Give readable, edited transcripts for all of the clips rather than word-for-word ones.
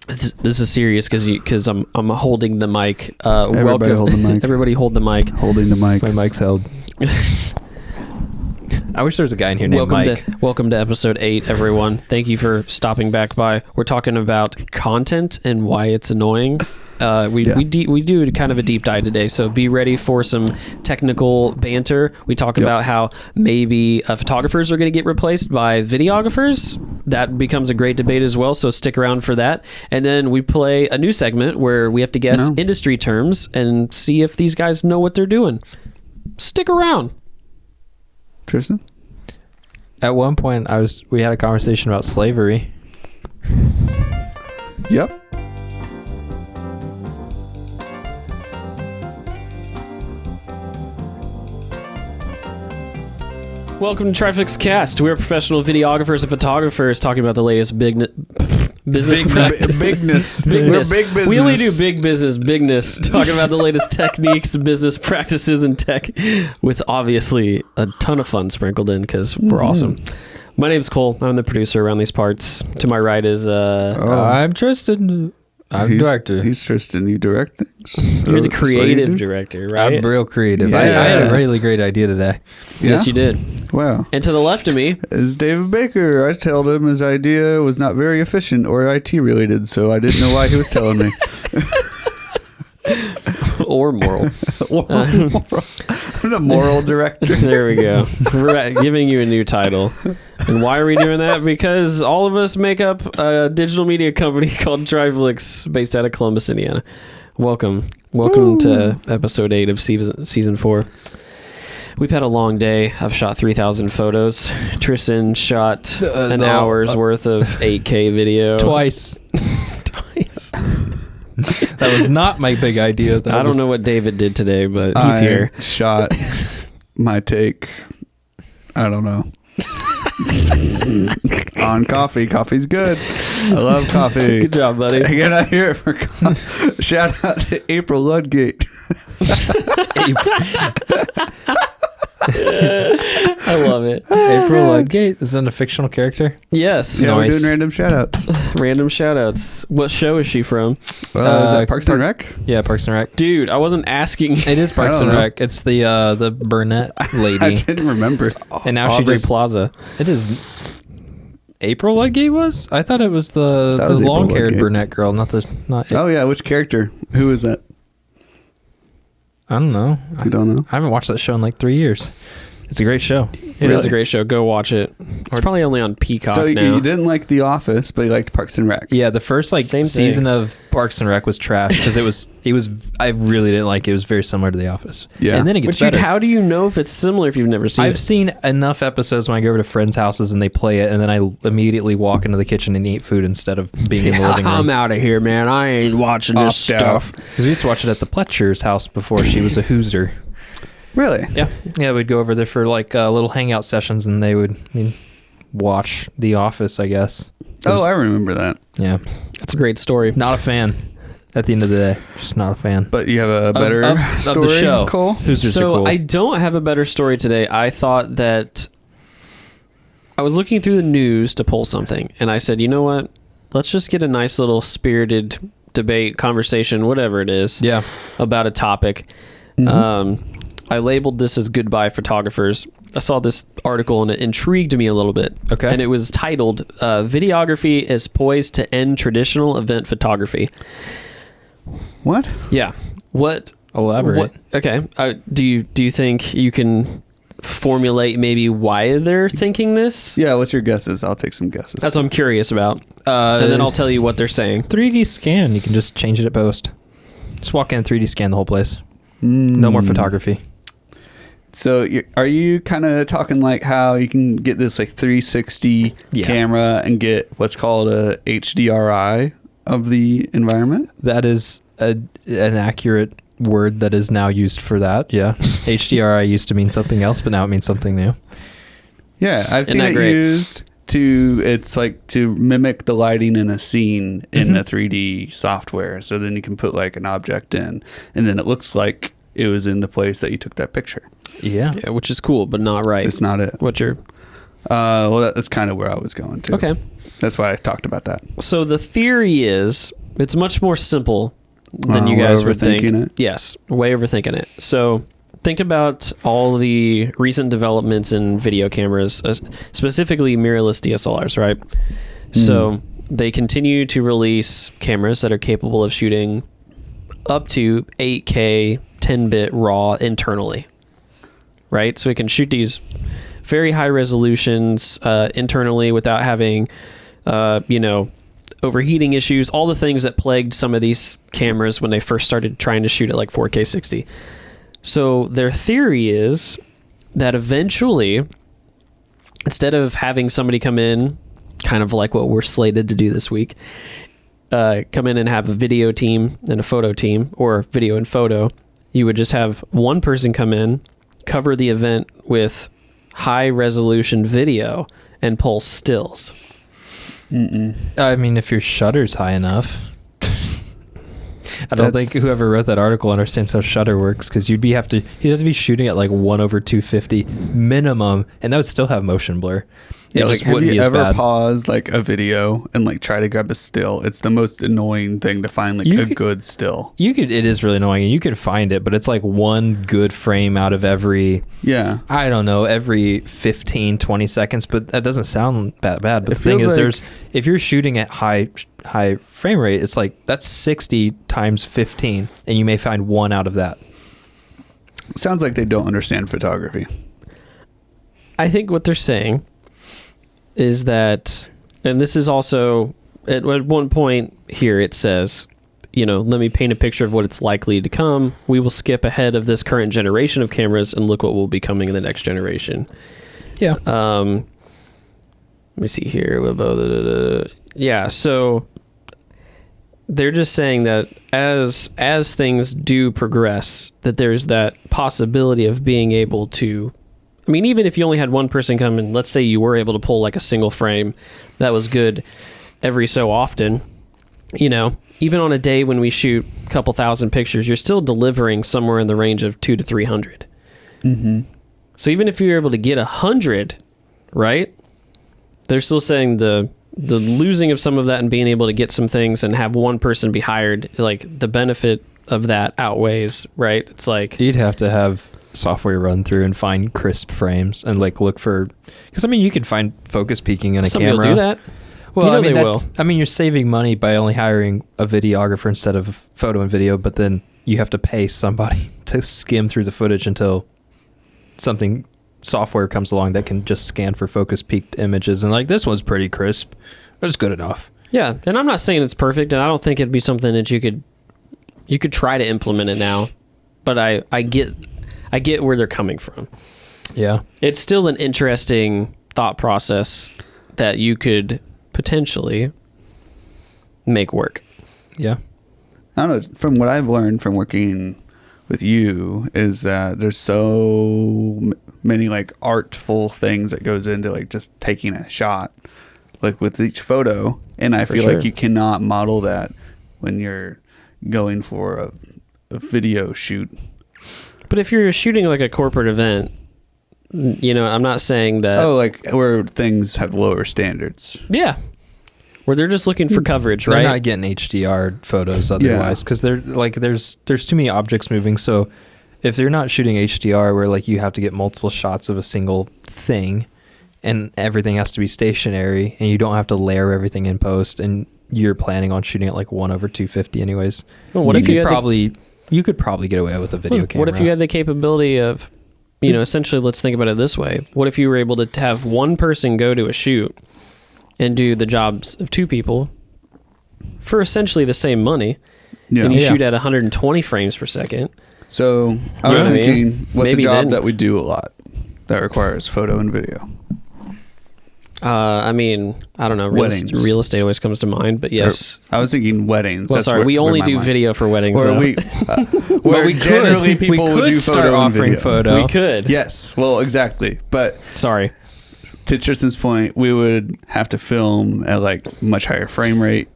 This is serious because I'm holding the mic. Everybody hold the mic. Everybody hold the mic. Holding the mic. My mic's held. I wish there was a guy in here named Mike. Welcome to episode 8, everyone. Thank you for stopping back by. We're talking about content and why it's annoying. We do kind of a deep dive today, so be ready for some technical banter. We talk about how maybe photographers are going to get replaced by videographers. That becomes a great debate as well, so stick around for that. And then we play a new segment where we have to guess industry terms and see if these guys know what they're doing. Stick around. Tristan? At one point, we had a conversation about slavery. Yep. Welcome to TRIFLIX Cast. We're professional videographers and photographers talking about the latest business. Bigness. We're big business. We only do big business, bigness. Talking about the latest techniques, business practices, and tech, with obviously a ton of fun sprinkled in because we're awesome. My name's Cole. I'm the producer around these parts. To my right is I'm Tristan. I'm director. He's Tristan. You direct things. You're the creative director, right? I'm real creative. Yeah. I had a really great idea today. Yes, you did. Wow. And to the left of me is David Baker. I told him his idea was not very efficient or IT related, so I didn't know why he was telling me. or moral. I'm the moral director. There we go. We're giving you a new title. And why are we doing that? Because all of us make up a digital media company called TRIFLIX based out of Columbus, Indiana. Welcome to episode 8 of season 4. We've had a long day. I've shot 3,000 photos. Tristan shot an hour's worth of 8K video. Twice. That was not my big idea. I don't know what David did today, but he's here. Shot my take. I don't know. On coffee. Coffee's good. I love coffee. Good job, buddy. Again, I hear it for shout out to April Ludgate. I love it. April Ludgate is that a fictional character? Yes. Yeah, Nice. we're doing random shout outs. Random shout outs. What show is she from? Is that Parks and Rec? Yeah, Parks and Rec. Dude, I wasn't asking. It is Parks and Rec. It's the brunette lady. I didn't remember. And now Aubrey she just Plaza. It is April Ludgate was? I thought it was the April long-haired Ludgate. brunette girl, not Oh yeah, which character? Who is that? I don't know. You don't know? I haven't watched that show in like 3 years. It's a great show. It is a great show. Go watch it. It's probably only on Peacock So now. you didn't like The Office, but you liked Parks and Rec. Yeah, the first Same season thing. of Parks and Rec was trash because it was I really didn't like it. It was very similar to The Office. Yeah. And then it gets better. How do you know if it's similar if you've never seen I've it? seen enough episodes when I go over to friends' houses and they play it, and then I immediately walk into the kitchen and eat food instead of being in the living room. I'm out of here, man. I ain't watching this stuff. Because we used to watch it at the Pletcher's house before she was a Hoosier. Really? Yeah, we'd go over there for like little hangout sessions, and they would watch The Office, I guess. I remember that. Yeah. That's a great story. Not a fan at the end of the day. Just not a fan. But you have a better story, of the show. Cole? Hoosiers are So cool. I don't have a better story today. I thought that I was looking through the news to pull something, and I said, you know what? Let's just get a nice little spirited debate, conversation, whatever it is, about a topic. I labeled this as Goodbye Photographers. I saw this article and it intrigued me a little bit. Okay. And it was titled, Videography is Poised to End Traditional Event Photography. What? Yeah. What? Elaborate. Okay. Do you think you can formulate maybe why they're thinking this? Yeah, what's your guesses? I'll take some guesses. That's what I'm curious about. And then I'll tell you what they're saying. 3D scan. You can just change it at post. Just walk in and 3D scan the whole place. No more photography. So are you kind of talking like how you can get this like 360 camera and get what's called a HDRI of the environment? That is an accurate word that is now used for that. Yeah. HDRI used to mean something else, but now it means something new. Yeah, I've seen it used it's like to mimic the lighting in a scene in a 3D software. So then you can put like an object in and then it looks like it was in the place that you took that picture. Yeah, which is cool, but not right. It's not it. What's your... Well, that's kind of where I was going to. Okay. That's why I talked about that. So the theory is it's much more simple than you guys would think. It? Yes, way overthinking it. So think about all the recent developments in video cameras, specifically mirrorless DSLRs, right? So they continue to release cameras that are capable of shooting up to 8K 10-bit RAW internally, right? So we can shoot these very high resolutions internally without having, overheating issues, all the things that plagued some of these cameras when they first started trying to shoot at like 4K 60. So their theory is that eventually, instead of having somebody come in, kind of like what we're slated to do this week, come in and have a video team and a photo team, or video and photo, you would just have one person come in, cover the event with high resolution video, and pull stills. I mean, if your shutter's high enough. I don't think whoever wrote that article understands how shutter works, because you'd have to be shooting at like 1/250 minimum, and that would still have motion blur. Yeah, like have you ever paused like a video and like try to grab a still? It's the most annoying thing to find like a good still. It is really annoying, and you can find it, but it's like one good frame out of every every 15, 20 seconds, but that doesn't sound that bad. But the thing is, if you're shooting at high frame rate, it's like that's 60 times 15, and you may find one out of that. Sounds like they don't understand photography. I think what they're saying is that, and this is also at one point here, it says, let me paint a picture of what it's likely to come. We will skip ahead of this current generation of cameras and look what will be coming in the next generation. Yeah. Let me see here. Yeah. So they're just saying that as things do progress, that there's that possibility of being able to, I mean, even if you only had one person come in, let's say you were able to pull like a single frame that was good every so often, even on a day when we shoot a couple thousand pictures, you're still delivering somewhere in the range of 200 to 300. So even if you're able to get 100, right? They're still saying the losing of some of that and being able to get some things and have one person be hired, like the benefit of that outweighs, right? It's like you'd have to have software run through and find crisp frames and like look for, because I mean you can find focus peaking in a camera. Some will do that. Well, I mean you're saving money by only hiring a videographer instead of photo and video, but then you have to pay somebody to skim through the footage until something software comes along that can just scan for focus peaked images and like this one's pretty crisp. It's good enough. Yeah, and I'm not saying it's perfect, and I don't think it'd be something that you could try to implement it now, but I get where they're coming from. Yeah. It's still an interesting thought process that you could potentially make work. Yeah. I don't know. From what I've learned from working with you is that there's so many like artful things that goes into like just taking a shot, like with each photo. And I feel like you cannot model that when you're going for a video shoot. But if you're shooting like a corporate event, I'm not saying that. Oh, like where things have lower standards. Yeah. Where they're just looking for coverage, right? They're not getting HDR photos otherwise, because they're like there's too many objects moving. So if they're not shooting HDR, where like you have to get multiple shots of a single thing, and everything has to be stationary, and you don't have to layer everything in post, and you're planning on shooting at like 1/250 anyways. Well, what if you could probably get away with a video camera. What if you had the capability of, essentially, let's think about it this way. What if you were able to have one person go to a shoot and do the jobs of two people for essentially the same money, and you shoot at 120 frames per second? So I was thinking, what's a job that we do a lot that requires photo and video? I don't know. Real estate always comes to mind, but yes. I was thinking weddings. Well, we only do video for weddings. Where generally people would do photo and video. Photo. We could. Yes. Well, exactly. But sorry. To Tristan's point, we would have to film at like much higher frame rate.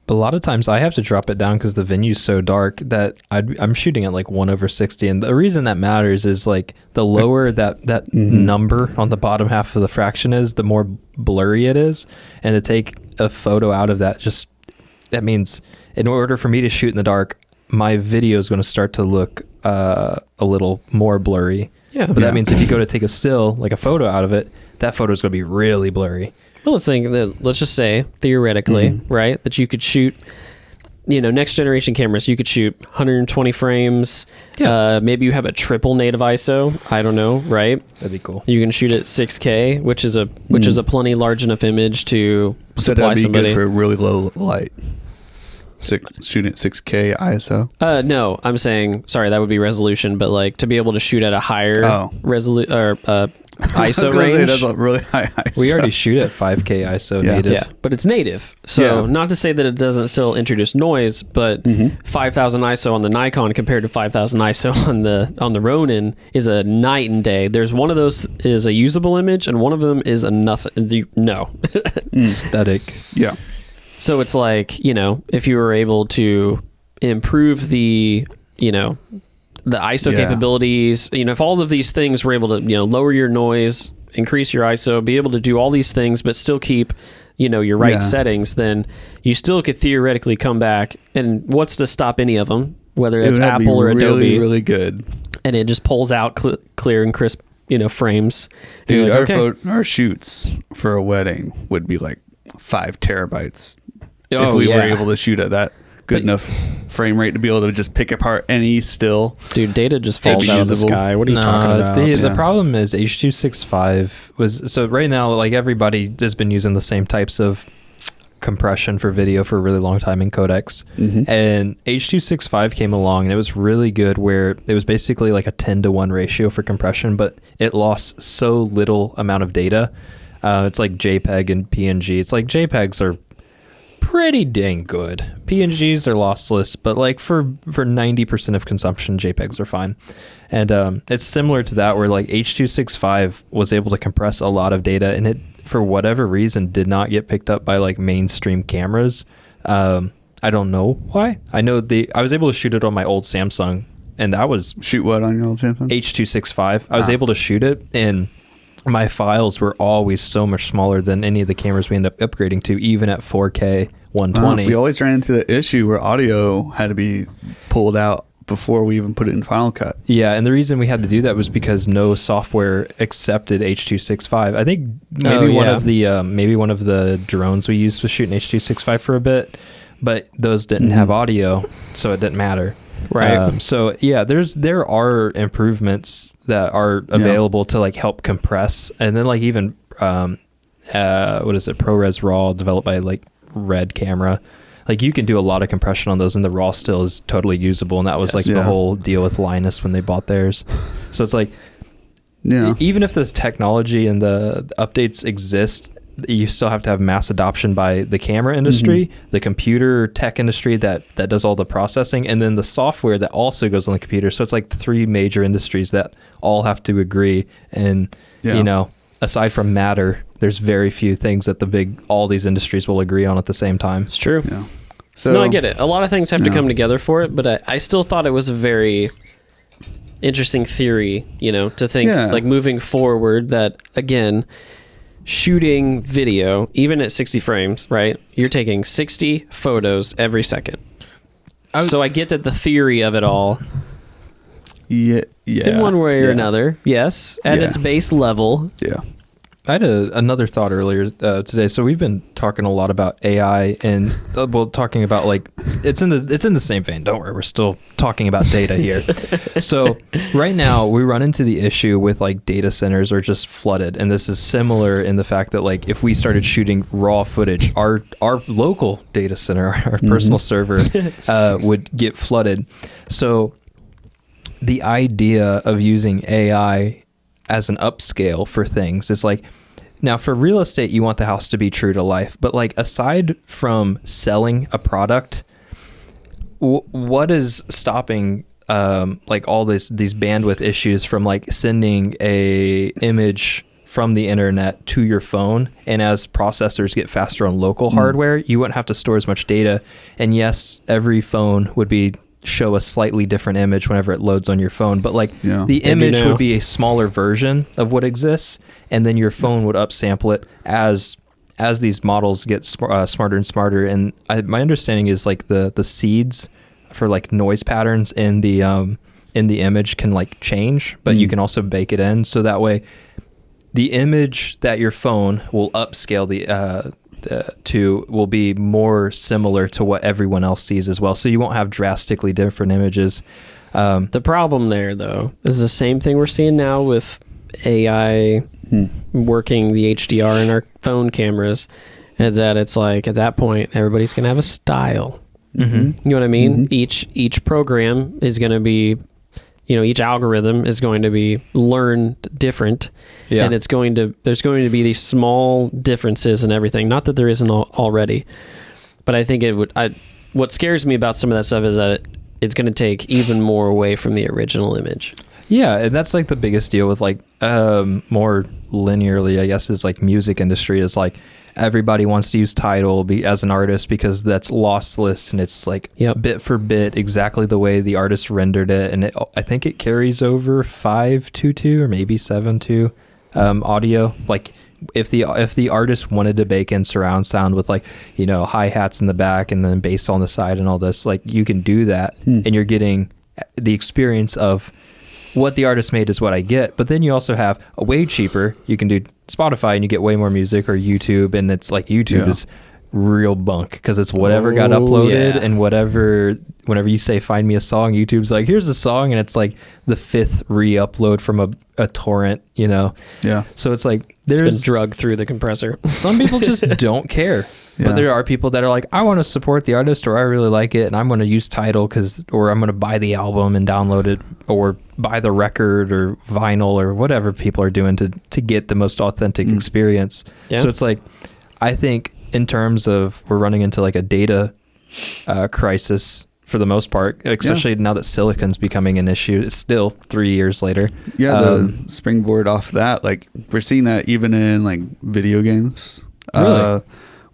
A lot of times I have to drop it down because the venue's so dark that I'm shooting at like 1/60. And the reason that matters is like the lower that number on the bottom half of the fraction is, the more blurry it is. And to take a photo out of that, that means in order for me to shoot in the dark, my video is going to start to look a little more blurry. Yeah. But that means if you go to take a still, like a photo out of it, that photo is going to be really blurry. Well, let's just say theoretically, right, that you could shoot, next generation cameras, you could shoot 120 frames. Yeah. Maybe you have a triple native ISO. I don't know, right? That'd be cool. You can shoot at 6K, which is a plenty large enough image to supply that'd be somebody. Good for really low light. Shooting at 6K ISO. No, I'm saying that would be resolution, but like to be able to shoot at a higher resolution or ISO range. That's a really high ISO. We already shoot at 5K ISO native. Yeah, but it's native. So not to say that it doesn't still introduce noise, but 5,000 ISO on the Nikon compared to 5,000 ISO on the Ronin is a night and day. There's one of those is a usable image, and one of them is a nothing. No. Aesthetic. Yeah. So it's like, if you were able to improve the ISO capabilities, if all of these things were able to, lower your noise, increase your ISO, be able to do all these things, but still keep, your right settings, then you still could theoretically come back. And what's to stop any of them, whether it's Apple or Adobe? Really, really good. And it just pulls out clear and crisp, frames. Dude, like, our shoots for a wedding would be like 5 terabytes if we were able to shoot at that good enough frame rate to be able to just pick apart any still. Dude, data just falls out of the sky. What are you talking about? The problem is H.265 was... So right now, like everybody has been using the same types of compression for video for a really long time in codecs. And H.265 came along and it was really good, where it was basically like a 10-to-1 ratio for compression, but it lost so little amount of data. It's like JPEG and PNG. It's like JPEGs are pretty dang good. PNGs are lossless, but like for 90% of consumption, JPEGs are fine. And it's similar to that, where like H.265 was able to compress a lot of data, and it, for whatever reason, did not get picked up by like mainstream cameras. I don't know why. I know I was able to shoot it on my old Samsung, and that was... Shoot what on your old Samsung? H.265. I was able to shoot it, and my files were always so much smaller than any of the cameras we ended up upgrading to, even at 4K 120. We always ran into the issue where audio had to be pulled out before we even put it in Final Cut. Yeah, and the reason we had to do that was because no software accepted H.265. I think maybe one of the drones we used was shooting H.265 for a bit, but those didn't have audio, so it didn't matter. Right. So yeah, there are improvements that are available to like help compress, and then like even what is it, ProRes RAW, developed by like Red Camera. Like you can do a lot of compression on those, and the RAW still is totally usable. And that was the whole deal with Linus when they bought theirs. So it's like, even if this technology and the updates exist, you still have to have mass adoption by the camera industry, the computer tech industry that does all the processing, and then the software that also goes on the computer. So it's like 3 major industries that all have to agree. And, aside from Matter, there's very few things that all these industries will agree on at the same time. It's true. Yeah. So, no, I get it. A lot of things have to come together for it, but I still thought it was a very interesting theory, to think like moving forward that, again, shooting video, even at 60 frames, right? You're taking 60 photos every second. So I get that the theory of it all, in one way or another, yes, at its base level. Yeah. I had another thought earlier today. So we've been talking a lot about AI, and talking about like it's in the same vein. Don't worry, we're still talking about data here. So right now we run into the issue with like data centers are just flooded, and this is similar in the fact that like if we started shooting raw footage, our local data center, our personal server, would get flooded. So the idea of using AI as an upscale for things is like, now for real estate, you want the house to be true to life, but like aside from selling a product, what is stopping like all these bandwidth issues from like sending a image from the internet to your phone. And as processors get faster on local hardware, you wouldn't have to store as much data. And yes, every phone would show a slightly different image whenever it loads on your phone, but like the image would be a smaller version of what exists, and then your phone would upsample it as these models get smarter and smarter. And my understanding is like the seeds for like noise patterns in the image can like change, but you can also bake it in, so that way the image that your phone will upscale will be more similar to what everyone else sees as well. So you won't have drastically different images. The problem there, though, is the same thing we're seeing now with AI working the HDR in our phone cameras, is that it's like at that point everybody's gonna have a style. You know what I mean? Each program is going to be, each algorithm is going to be learned different, and there's going to be these small differences in everything. Not that there isn't already, but I think what scares me about some of that stuff is that it's going to take even more away from the original image. Yeah, and that's like the biggest deal with like more linearly, I guess, is like music industry is like everybody wants to use Tidal as an artist because that's lossless and it's like bit for bit exactly the way the artist rendered it, and I think it carries over 5.2.2 or maybe 7.2 audio. Like if the artist wanted to bake in surround sound with like hi-hats in the back and then bass on the side and all this, like you can do that, and you're getting the experience of what the artist made is what I get. But then you also have a way cheaper. You can do Spotify and you get way more music, or YouTube, and it's like YouTube is real bunk because it's whatever got uploaded and whenever you say find me a song, YouTube's like here's a song, and it's like the 5th re-upload from a torrent, so it's like it's been drugged through the compressor. Some people just don't care. But there are people that are like, I want to support the artist, or I really like it, and I'm going to use Tidal or I'm going to buy the album and download it, or buy the record or vinyl or whatever people are doing to get the most authentic experience. Yeah. So it's like, I think in terms of we're running into like a data crisis for the most part, especially now that silicon's becoming an issue. It's still 3 years later. Yeah, the springboard off that, like we're seeing that even in like video games. Really?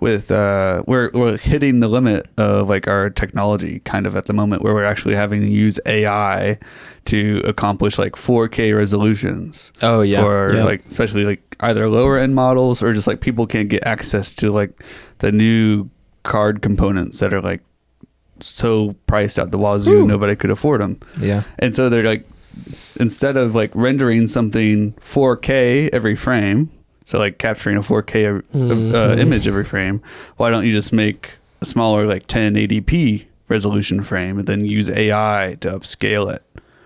We're hitting the limit of like our technology kind of at the moment, where we're actually having to use AI to accomplish like 4K resolutions. Oh yeah. For like especially like either lower end models, or just like people can't get access to like the new card components that are like so priced out the wazoo, nobody could afford them. Yeah. And so they're like, instead of like rendering something 4K every frame, so like capturing a 4K image every frame, why don't you just make a smaller like 1080p resolution frame and then use AI to upscale it?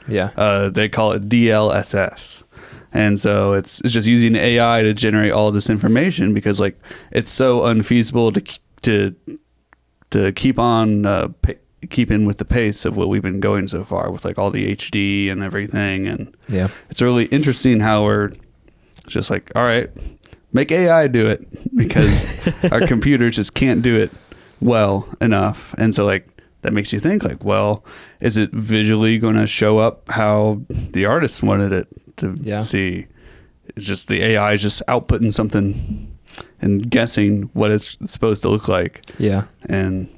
Yeah. They call it DLSS. And so it's just using AI to generate all of this information, because like it's so unfeasible to keep on keeping with the pace of what we've been going so far with like all the HD and everything. And it's really interesting how we're just like, all right, make AI do it, because our computers just can't do it well enough. And so like that makes you think like, well, is it visually going to show up how the artist wanted it to see? It's just the AI is just outputting something and guessing what it's supposed to look like. Yeah. And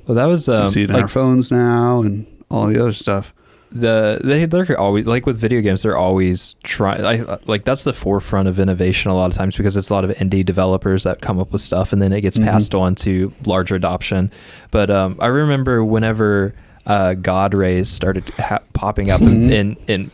well, that was you see it in our phones now and all the other stuff. They're always, like with video games, they're always trying, like that's the forefront of innovation a lot of times, because it's a lot of indie developers that come up with stuff and then it gets passed on to larger adoption. But I remember whenever God rays started popping up in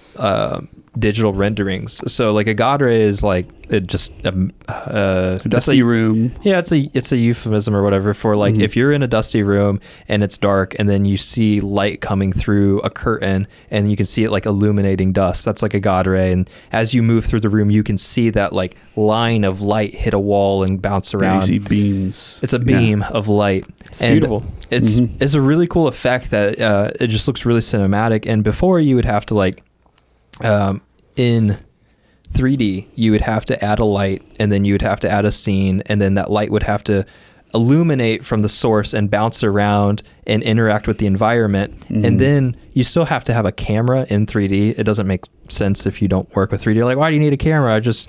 digital renderings. So like a God ray is like it just a dusty room. Yeah, it's a euphemism or whatever for like if you're in a dusty room and it's dark and then you see light coming through a curtain and you can see it like illuminating dust. That's like a God ray. And as you move through the room, you can see that like line of light hit a wall and bounce around. You see beams. It's a beam of light. It's beautiful. It's a really cool effect that it just looks really cinematic. And before you would have to like in 3D, you would have to add a light, and then you would have to add a scene, and then that light would have to illuminate from the source and bounce around and interact with the environment. And then you still have to have a camera in 3D. It doesn't make sense if you don't work with 3D. Like, why do you need a camera? Just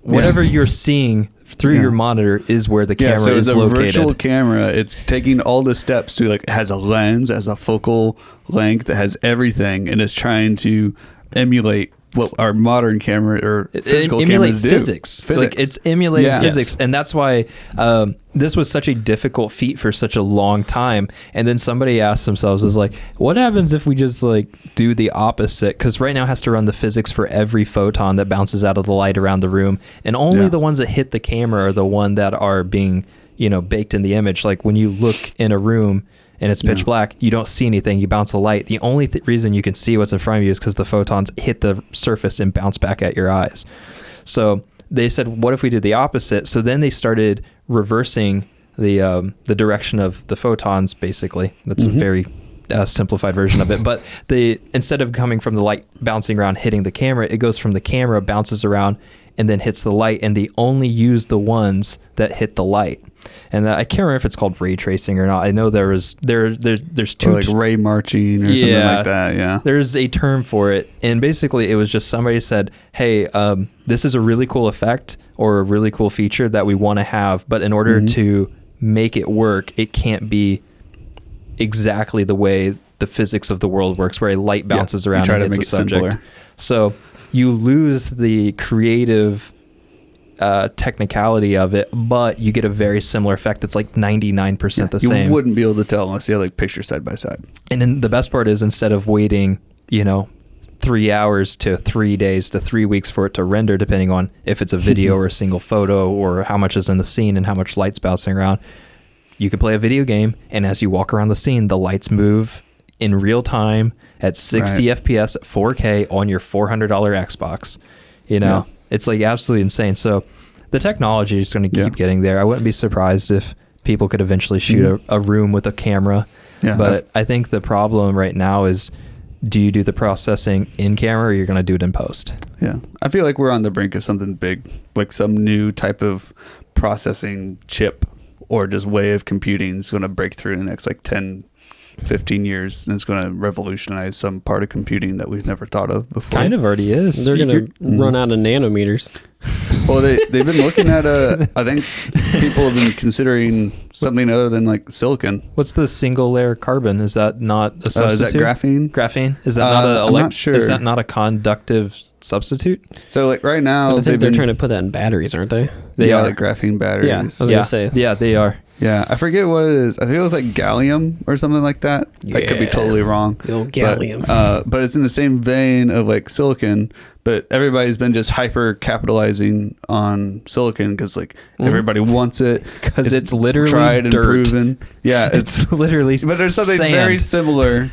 whatever you're seeing through your monitor is where the camera so is it's located. a virtual camera. It's taking all the steps to like, it has a lens, has a focal length, it has everything, and it's trying to emulate what our modern camera or physical cameras do. Physics. Like it's emulating physics, Yes. and that's why this was such a difficult feat for such a long time. And then somebody asked themselves, "Is like, what happens if we just like do the opposite?" Because right now it has to run the physics for every photon that bounces out of the light around the room, and only the ones that hit the camera are the one that are being baked in the image. Like when you look in a room and it's pitch black, you don't see anything, you bounce the light. The only reason you can see what's in front of you is because the photons hit the surface and bounce back at your eyes. So they said, what if we did the opposite? So then they started reversing the direction of the photons, basically. That's a very simplified version of it. But instead of coming from the light bouncing around hitting the camera, it goes from the camera, bounces around, and then hits the light, and they only use the ones that hit the light. And I can't remember if it's called ray tracing or not. I know there's two, or like ray marching or something like that. Yeah, there's a term for it, and basically it was just somebody said, "Hey, this is a really cool effect or a really cool feature that we want to have, but in order to make it work, it can't be exactly the way the physics of the world works, where a light bounces around and hits a subject." Simpler. So you lose the creative technicality of it, but you get a very similar effect that's like 99% the same. You wouldn't be able to tell unless you had like pictures side by side. And then the best part is, instead of waiting 3 hours to 3 days to 3 weeks for it to render, depending on if it's a video or a single photo or how much is in the scene and how much light's bouncing around, you can play a video game, and as you walk around the scene, the lights move in real time at 60 FPS at 4K on your $400 Xbox. It's like absolutely insane. So the technology is going to keep getting there. I wouldn't be surprised if people could eventually shoot a room with a camera. Yeah, but I think the problem right now is, do you do the processing in camera or you're going to do it in post? Yeah. I feel like we're on the brink of something big, like some new type of processing chip or just way of computing is going to break through in the next like 10, 15 years, and it's going to revolutionize some part of computing that we've never thought of before. Kind of already is. They're going to run out of nanometers. Well, they've been looking at I think people have been considering something other than like silicon. What's the single layer carbon? Is that not a substitute? Is that graphene? Graphene? Is that not I'm not sure. Is that not a conductive substitute? So like right now, I think they're trying to put that in batteries, aren't they? They are like graphene batteries. Yeah, I was gonna say. Yeah, they are. Yeah, I forget what it is. I think it was like gallium or something like that. I could be totally wrong. The old gallium. But it's in the same vein of like silicon, but everybody's been just hyper capitalizing on silicon because like everybody wants it. Because it's literally tried and dirt. proven. Yeah, it's literally But there's something sand. very similar,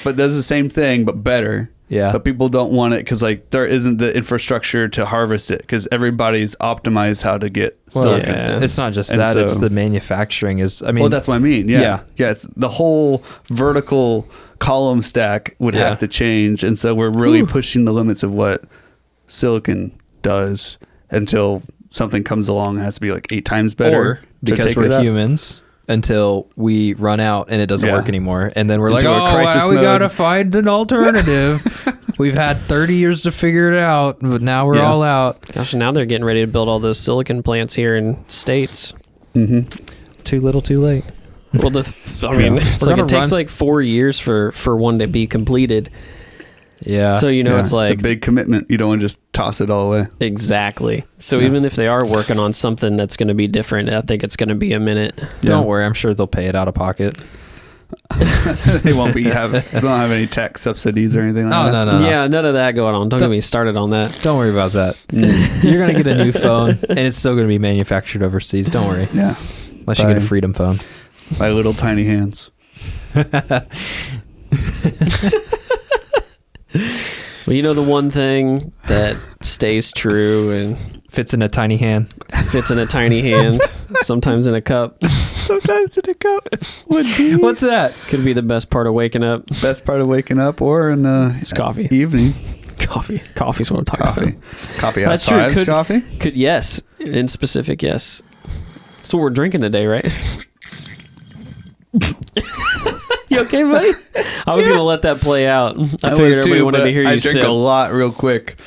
but does the same thing, but better. Yeah. But people don't want it because like there isn't the infrastructure to harvest it because everybody's optimized how to get silicon. Yeah. It's not just that, it's the manufacturing well, that's what I mean. Yeah. It's the whole vertical column stack would have to change. And so we're really pushing the limits of what silicon does until something comes along that has to be like 8 times better. Or because we're humans, until we run out and it doesn't work anymore. And then we're like, we got to find an alternative. We've had 30 years to figure it out, but now we're all out. Gosh, now they're getting ready to build all those silicon plants here in States. Too little, too late. Well, it's like it takes like 4 years for one to be completed. Yeah. So, it's like... It's a big commitment. You don't want to just toss it all away. Exactly. So even if they are working on something that's going to be different, I think it's going to be a minute. Don't worry. I'm sure they'll pay it out of pocket. They won't don't have any tax subsidies or anything like that. No. Yeah, none of that going on. Don't get me started on that. Don't worry about that. You're going to get a new phone, and it's still going to be manufactured overseas. Don't worry. Yeah. Unless you get a Freedom phone. By little tiny hands. Well, the one thing that stays true and fits in a tiny hand. Sometimes in a cup. Sometimes in a cup. What's that? Could be the best part of waking up. Best part of waking up, or in it's coffee. Evening. Coffee's what I'm talking about. Coffee outside is coffee? Yes. In specific, yes. So we're drinking today, right? You okay, buddy? I was going to let that play out. I figured everybody wanted to hear you I drink a lot real quick.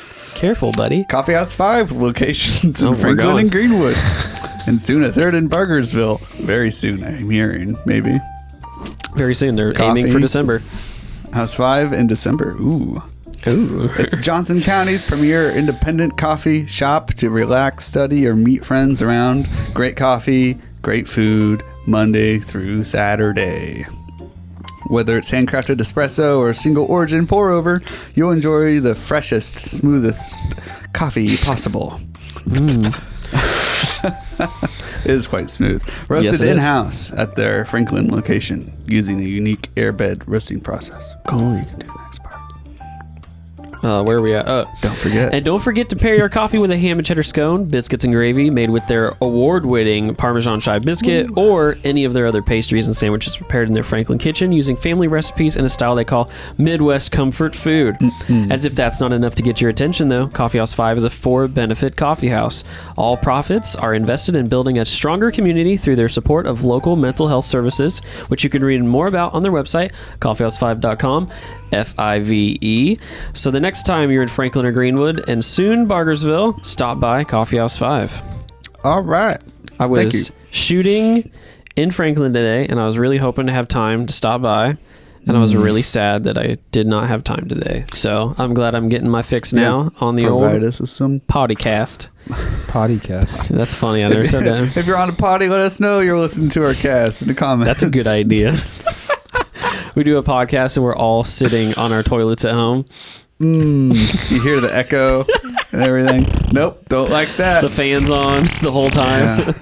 Careful, buddy. Coffee House 5 locations in we're Franklin going. and Greenwood. And soon a third in Bargersville. Very soon, I'm hearing, maybe. Very soon. They're Coffee. aiming for December. House 5 in December. Ooh. Ooh. It's Johnson County's premier independent coffee shop to relax, study, or meet friends around. Great coffee, great food, Monday through Saturday. Whether it's handcrafted espresso or single origin pour over, you'll enjoy the freshest, smoothest coffee possible. It is quite smooth. Roasted in-house at their Franklin location using a unique airbed roasting process. Cool, you can do the next part. Where are we at? Don't forget. And don't forget to pair your coffee with a ham and cheddar scone, biscuits and gravy made with their award-winning Parmesan chive biscuit, or any of their other pastries and sandwiches prepared in their Franklin kitchen using family recipes in a style they call Midwest comfort food. As if that's not enough to get your attention, though, Coffee House 5 is a for-benefit coffee house. All profits are invested in building a stronger community through their support of local mental health services, which you can read more about on their website, coffeehouse5.com. FIVE. So the next time you're in Franklin or Greenwood and soon Bargersville, stop by Coffee House 5. All right. I was shooting in Franklin today, and I was really hoping to have time to stop by, and I was really sad that I did not have time today. So I'm glad I'm getting my fix now on the Provide old us with some podcast. Podcast. That's funny. I never said that. If you're on a potty, let us know you're listening to our cast in the comments. That's a good idea. We do a podcast and we're all sitting on our toilets at home. You hear the echo and everything. Nope, don't like that. The fan's on the whole time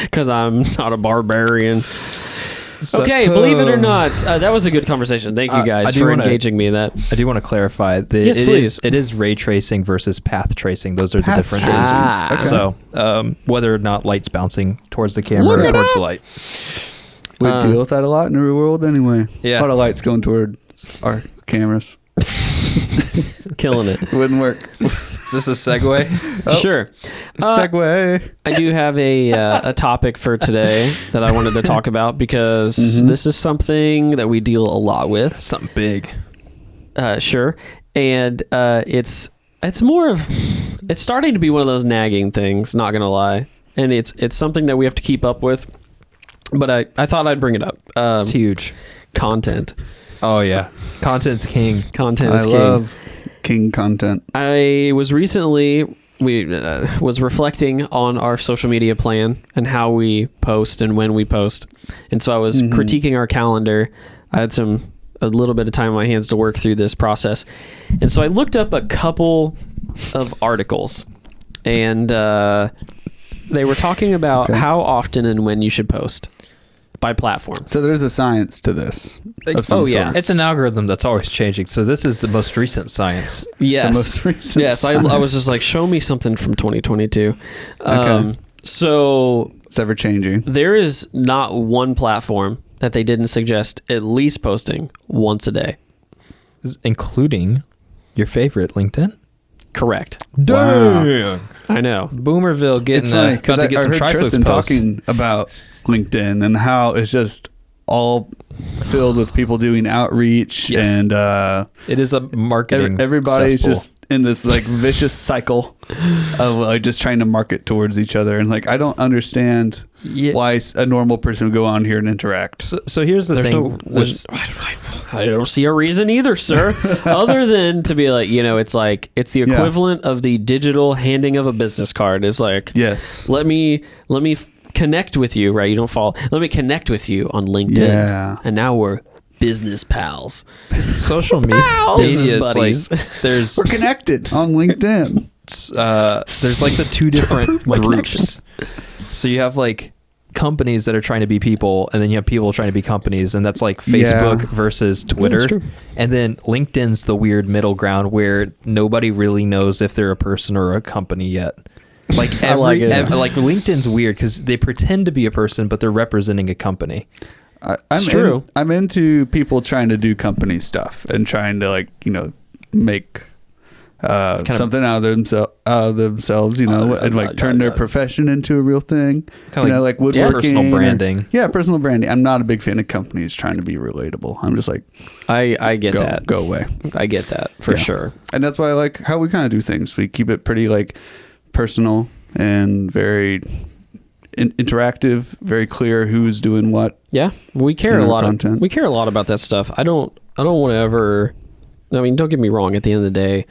because I'm not a barbarian. So, okay, believe it or not, that was a good conversation. Thank you guys for engaging me in that. I do want to clarify. Yes, please. It is ray tracing versus path tracing. Those are the differences. Okay. So whether or not light's bouncing towards the camera or towards the light. We deal with that a lot in the real world anyway. Yeah. A lot of lights going toward our cameras. Killing it. It wouldn't work. Is this a segue? Sure. Segue. I do have a topic for today that I wanted to talk about because this is something that we deal a lot with. Something big. Sure. And it's more of, it's starting to be one of those nagging things, not going to lie. And it's something that we have to keep up with. But I thought I'd bring it up. It's huge. Content. Oh, yeah. Content's king. Content is king. I love king content. I was recently, was reflecting on our social media plan and how we post and when we post. And so I was critiquing our calendar. I had a little bit of time on my hands to work through this process. And so I looked up a couple of articles. And they were talking about how often and when you should post by platform. So there's a science to this. Of some sorts. It's an algorithm that's always changing. So this is the most recent science. Yes. The most recent yes. I was just like, show me something from 2022. Okay. So it's ever changing. there is not one platform that they didn't suggest at least posting once a day. Including your favorite, LinkedIn? Correct. Dang. I know. Boomerville It's getting funny about because to I get some heard TRIFLIX Tristan posts. talking about LinkedIn and how it's just all filled with people doing outreach and it is a marketing everybody's cesspool. just in this like vicious cycle of like just trying to market towards each other, and like I don't understand why a normal person would go on here and interact. So here's the thing. I don't see a reason either, sir, other than to be like, it's like, it's the equivalent of the digital handing of a business card. It's like, yes, let me connect with you, right? You don't follow. Let me connect with you on LinkedIn. Yeah. And now we're business pals. Social media, Business buddies. Like, we're connected on LinkedIn. There's like the two different My groups. So you have like companies that are trying to be people, and then you have people trying to be companies, and that's like Facebook versus Twitter. That's true. And then LinkedIn's the weird middle ground where nobody really knows if they're a person or a company yet. Like like LinkedIn's weird because they pretend to be a person, but they're representing a company. I'm into people trying to do company stuff and trying to make something out of themselves, and like turn their profession into a real thing. Kind of like woodworking, personal branding. Personal branding. I'm not a big fan of companies trying to be relatable. I'm just like, I get that. Go away. I get that for sure. And that's why I like how we kind of do things. We keep it pretty like personal and very interactive, very clear who's doing what. Yeah, we care a lot. We care a lot about that stuff. I don't want to ever. I mean, don't get me wrong. At the end of the day,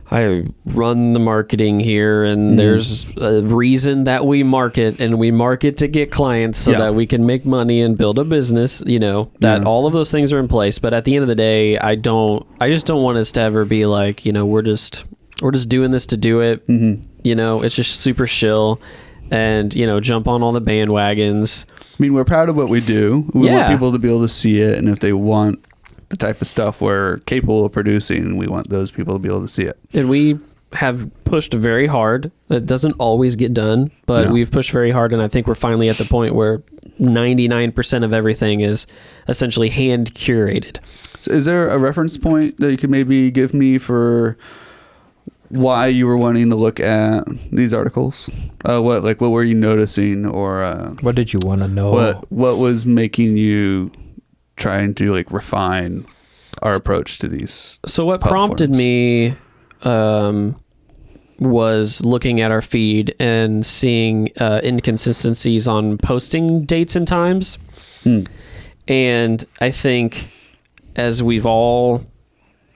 I run the marketing here, and there's a reason that we market, and we market to get clients so that we can make money and build a business. That all of those things are in place. But at the end of the day, I just don't want us to ever be like, we're just doing this to do it. It's just super chill, and jump on all the bandwagons. I mean, we're proud of what we do. We want people to be able to see it, and if they want the type of stuff we're capable of producing, we want those people to be able to see it. And we have pushed very hard. It doesn't always get done, but we've pushed very hard, and I think we're finally at the point where 99% of everything is essentially hand curated. So is there a reference point that you could maybe give me for why you were wanting to look at these articles? What were you noticing, or what did you want to know? What was making you trying to like refine our approach to these? So what platforms? prompted me was looking at our feed and seeing inconsistencies on posting dates and times. And I think, as we've all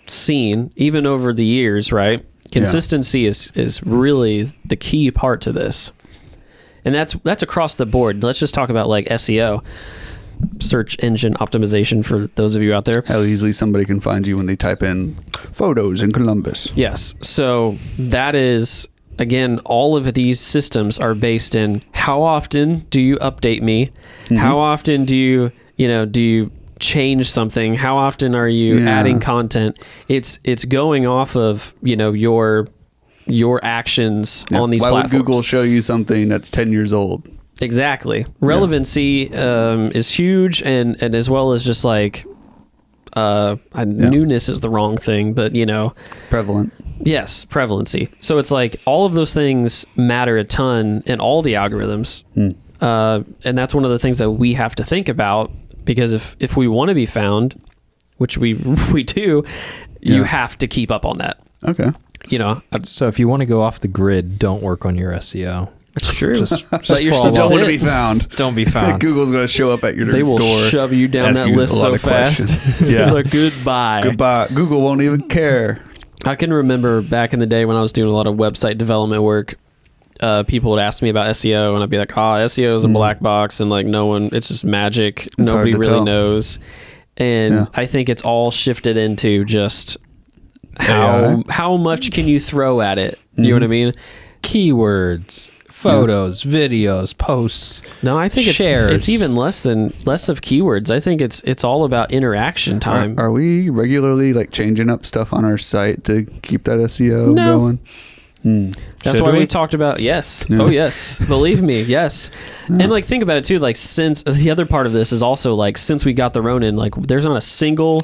seen, even over the years, right? Consistency is really the key part to this. And that's across the board. Let's just talk about like SEO. Search engine optimization, for those of you out there. How easily somebody can find you when they type in photos in Columbus. Yes. So that is, again, all of these systems are based in how often do you update me? How often do you change something? How often are you adding content? It's going off of, your actions on these platforms. Why would Google show you something that's 10 years old? Exactly. Relevancy is huge, and as well as just like newness is the wrong thing, but prevalent. Yes, prevalency. So it's like all of those things matter a ton in all the algorithms, and that's one of the things that we have to think about, because if we want to be found, which we do, you have to keep up on that. Okay. So if you want to go off the grid, don't work on your SEO. It's true. But you're don't want to be found. Don't be found. Google's going to show up at your door. They will shove you down that list so fast. Like, goodbye. Google won't even care. I can remember back in the day when I was doing a lot of website development work, people would ask me about SEO, and I'd be like, SEO is a black box, and like it's just magic. Nobody really knows. And I think it's all shifted into just how much can you throw at it? You know what I mean? Keywords, photos, videos, posts. No, I think it's even less of keywords. I think it's all about interaction time. Are we regularly like changing up stuff on our site to keep that SEO going? That's why we talked about oh yes, believe me, yes. And like, think about it too, like, since the other part of this is also like, since we got the Ronin, like, there's not a single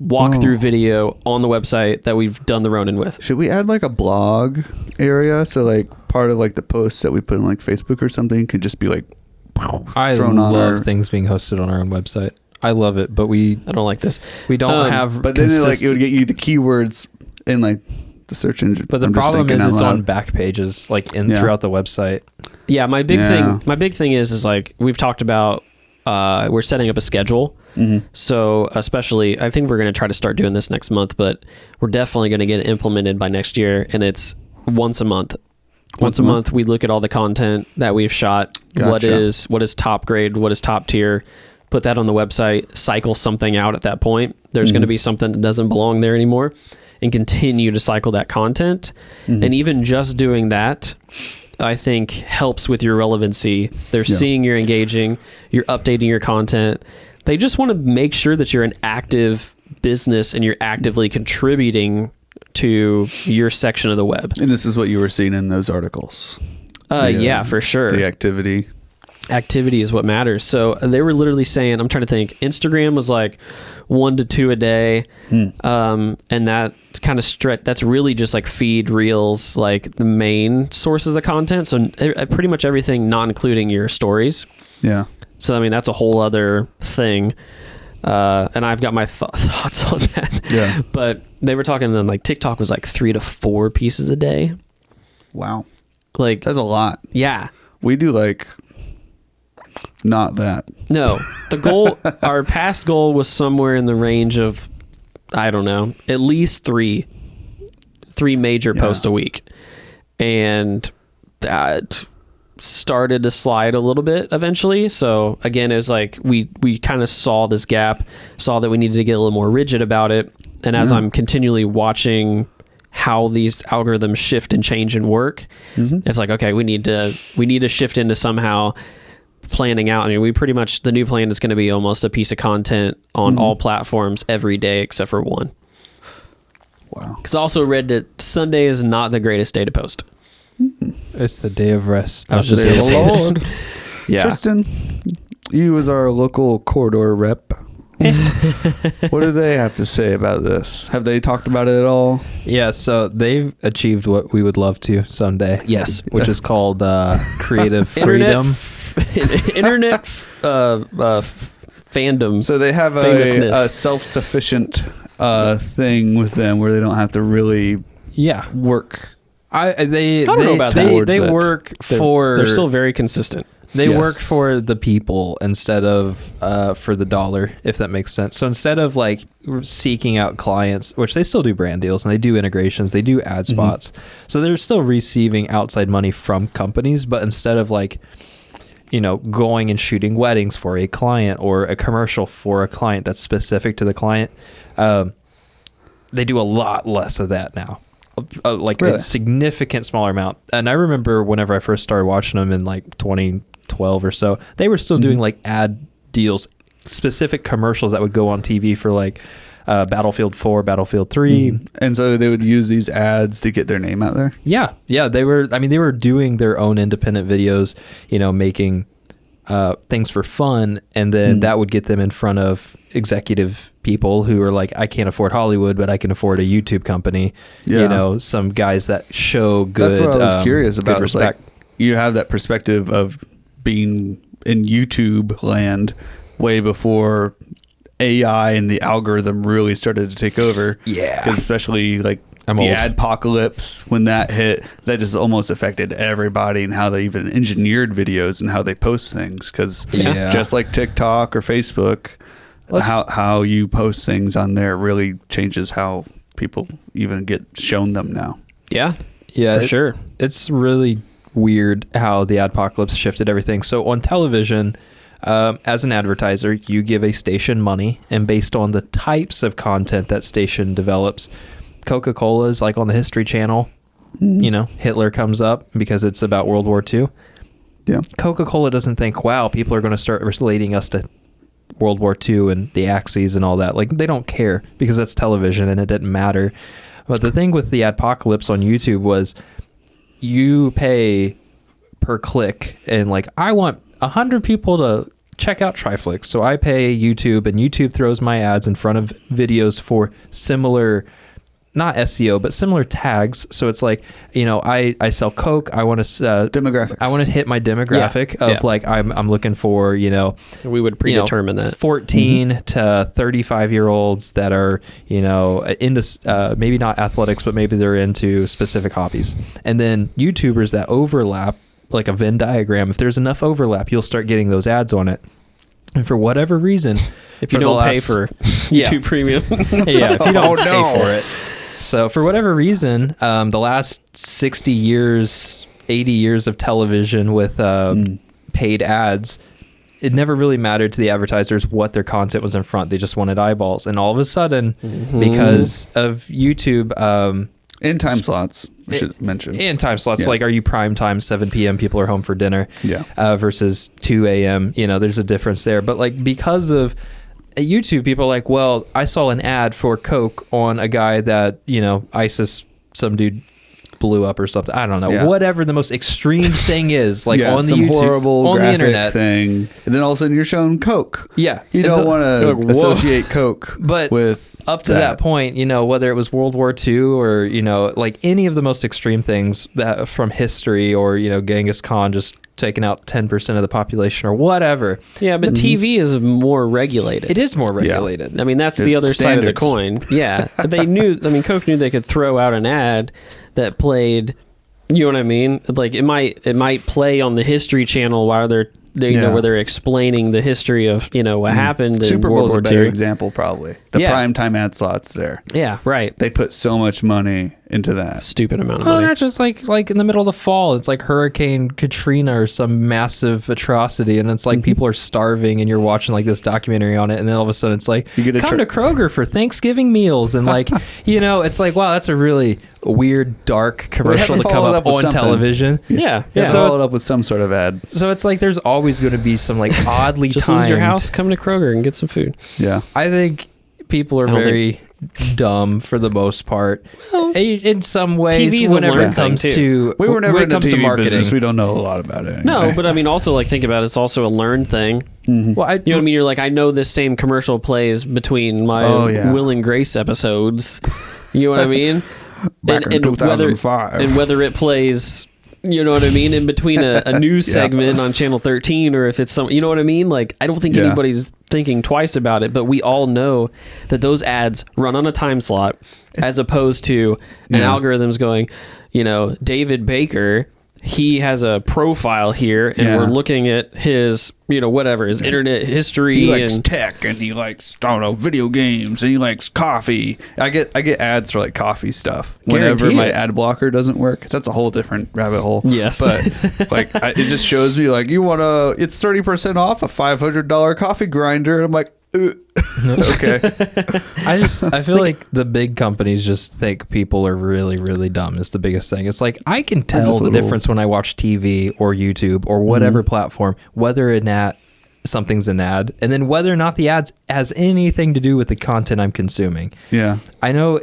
walkthrough video on the website that we've done the Ronin with. Should we add like a blog area, so like part of like the posts that we put in like Facebook or something could just be like I love things being hosted on our own website. I love it, but I don't like this. We don't have. But then it would get you the keywords in like the search engine. But the problem is it's on back pages, like throughout the website. Yeah, my big thing is like, we've talked about, we're setting up a schedule. So especially, I think we're going to try to start doing this next month, but we're definitely going to get it implemented by next year. And it's once a month. Once a month, we look at all the content that we've shot. Gotcha. What is top grade? What is top tier? Put that on the website, cycle something out at that point. There's going to be something that doesn't belong there anymore, and continue to cycle that content. And even just doing that, I think, helps with your relevancy. They're seeing you're engaging, you're updating your content. They just want to make sure that you're an active business and you're actively contributing to your section of the web. And this is what you were seeing in those articles. Yeah, for sure. The activity. activity is what matters. So they were literally saying, I'm trying to think, Instagram was like 1 to 2 a day. And that kind of that's really just like feed, reels, like the main sources of content. So pretty much everything, not including your stories. Yeah. So, I mean, that's a whole other thing. And I've got my thoughts on that. Yeah. But they were talking then like TikTok was like 3 to 4 pieces a day. Wow. Like, that's a lot. Yeah. We do like not that. No, the goal, our past goal was somewhere in the range of, I don't know, at least three major posts a week. And that started to slide a little bit eventually. So again, it was like we kind of saw this gap, saw that we needed to get a little more rigid about it. And as I'm continually watching how these algorithms shift and change and work, it's like, okay, we need to shift into somehow planning out. I mean, we pretty much, the new plan is going to be almost a piece of content on all platforms every day except for one. Wow. Because I also read that Sunday is not the greatest day to post. It's the day of rest. I was just going to say that. Yeah. Tristan, you as our local corridor rep, what do they have to say about this? Have they talked about it at all? Yeah, so they've achieved what we would love to someday. Yes. Which is called creative freedom. Internet fandom. So they have a self-sufficient thing with them where they don't have to really work. I don't know about that. They work for... They're still very consistent. They work for the people instead of for the dollar, if that makes sense. So instead of like seeking out clients, which they still do brand deals and they do integrations, they do ad spots. So they're still receiving outside money from companies, but instead of like, you know, going and shooting weddings for a client or a commercial for a client that's specific to the client, they do a lot less of that now. A significant smaller amount. And I remember whenever I first started watching them in like 2012 or so, they were still doing like ad deals, specific commercials that would go on TV for like Battlefield 4, Battlefield 3. And so they would use these ads to get their name out there? Yeah. They were doing their own independent videos, you know, making things for fun. And then that would get them in front of executive people who are like, I can't afford Hollywood, but I can afford a YouTube company. You know, some guys that show good. That's what I was curious about. Respect. Like, you have that perspective of being in YouTube land way before AI and the algorithm really started to take over. Yeah. Because especially like the adpocalypse, when that hit, that just almost affected everybody and how they even engineered videos and how they post things. Because just like TikTok or Facebook, how you post things on there really changes how people even get shown them now. Yeah, for sure. It's really weird how the adpocalypse shifted everything. So on television, as an advertiser, you give a station money, and based on the types of content that station develops, Coca-Cola is like on the History Channel, you know, Hitler comes up because it's about World War II. Yeah. Coca-Cola doesn't think, wow, people are going to start relating us to World War II and the Axis and all that. Like, they don't care because that's television and it didn't matter. But the thing with the adpocalypse on YouTube was you pay per click, and like, I want 100 people to check out TRIFLIX. So I pay YouTube, and YouTube throws my ads in front of videos for similar, not SEO, but similar tags. So it's like, you know, I sell Coke. I want to demographics. I want to hit my demographic of like, I'm looking for, you know, we would predetermine that 14 to 35-year-olds that are, you know, into maybe not athletics, but maybe they're into specific hobbies. And then YouTubers that overlap, like a Venn diagram, if there's enough overlap, you'll start getting those ads on it. And for whatever reason, if you don't pay for YouTube Premium, if you don't pay for it. So for whatever reason, the last 60 years, 80 years of television with paid ads, it never really mattered to the advertisers what their content was in front. They just wanted eyeballs. And all of a sudden, because of YouTube... in time slots, we should mention. In time slots, like, are you prime time, 7 p.m., people are home for dinner, versus 2 a.m., you know, there's a difference there. But like, because of YouTube, people are like, well, I saw an ad for Coke on a guy that, you know, ISIS, some dude blew up or something. I don't know. Yeah. Whatever the most extreme thing is, like on the some YouTube, horrible on the graphic internet thing, and then all of a sudden you're showing Coke. Yeah, You don't want to associate Coke but with up to that point, you know, whether it was World War II or, you know, like any of the most extreme things that from history, or, you know, Genghis Khan just taking out 10% of the population or whatever. Yeah, but TV is more regulated. It is more regulated. I mean, that's There's the other side of the standards. coin. Yeah. They knew, I mean, Coke knew they could throw out an ad that played, you know what I mean? Like it might play on the History Channel while they're you know, where they're explaining the history of, you know, what happened Super in World Bowl's War a better II. example, probably. The primetime ad slots there. Yeah, right. They put so much money into that. Stupid amount of Well, money. not just like in the middle of the fall, it's like Hurricane Katrina or some massive atrocity, and it's like people are starving, and you're watching like this documentary on it, and then all of a sudden it's like, You get come to Kroger for Thanksgiving meals, and like, you know, it's like, wow, that's a really weird, dark commercial to come up on television. Yeah. Yeah, So follow it up with some sort of ad. So it's like there's always going to be some like oddly just timed. lose your house, come to Kroger and get some food. Yeah. I think people are I don't very dumb for the most part. In some ways, TV's a whenever learned it comes thing, to We were never when in it the comes to TV marketing. business. We don't know a lot about it. No, anyway. but I mean, also like think about it, it's also a learned thing. Well, You know what I mean? You're like, I know this same commercial plays between my Will and Grace episodes. You know what I mean? Back in 2005. Whether it plays, you know what I mean, in between a news segment on Channel 13, or if it's some, you know what I mean? Like, I don't think anybody's thinking twice about it, but we all know that those ads run on a time slot, as opposed to an algorithm's going, you know, David Baker, he has a profile here, and we're looking at his, you know, whatever, his internet history. He likes and tech, and he likes, I don't know, video games, and he likes coffee. I get ads for like coffee stuff whenever Guarantee my it. ad blocker doesn't work. That's a whole different rabbit hole. Yes. But like it just shows me like, you want to, it's 30% off a $500 coffee grinder, and I'm like, okay. I feel like the big companies just think people are really, really dumb is the biggest thing. It's like, I can tell the difference when I watch TV or YouTube or whatever platform, whether something's an ad, and then whether or not the ads has anything to do with the content I'm consuming. Yeah. I know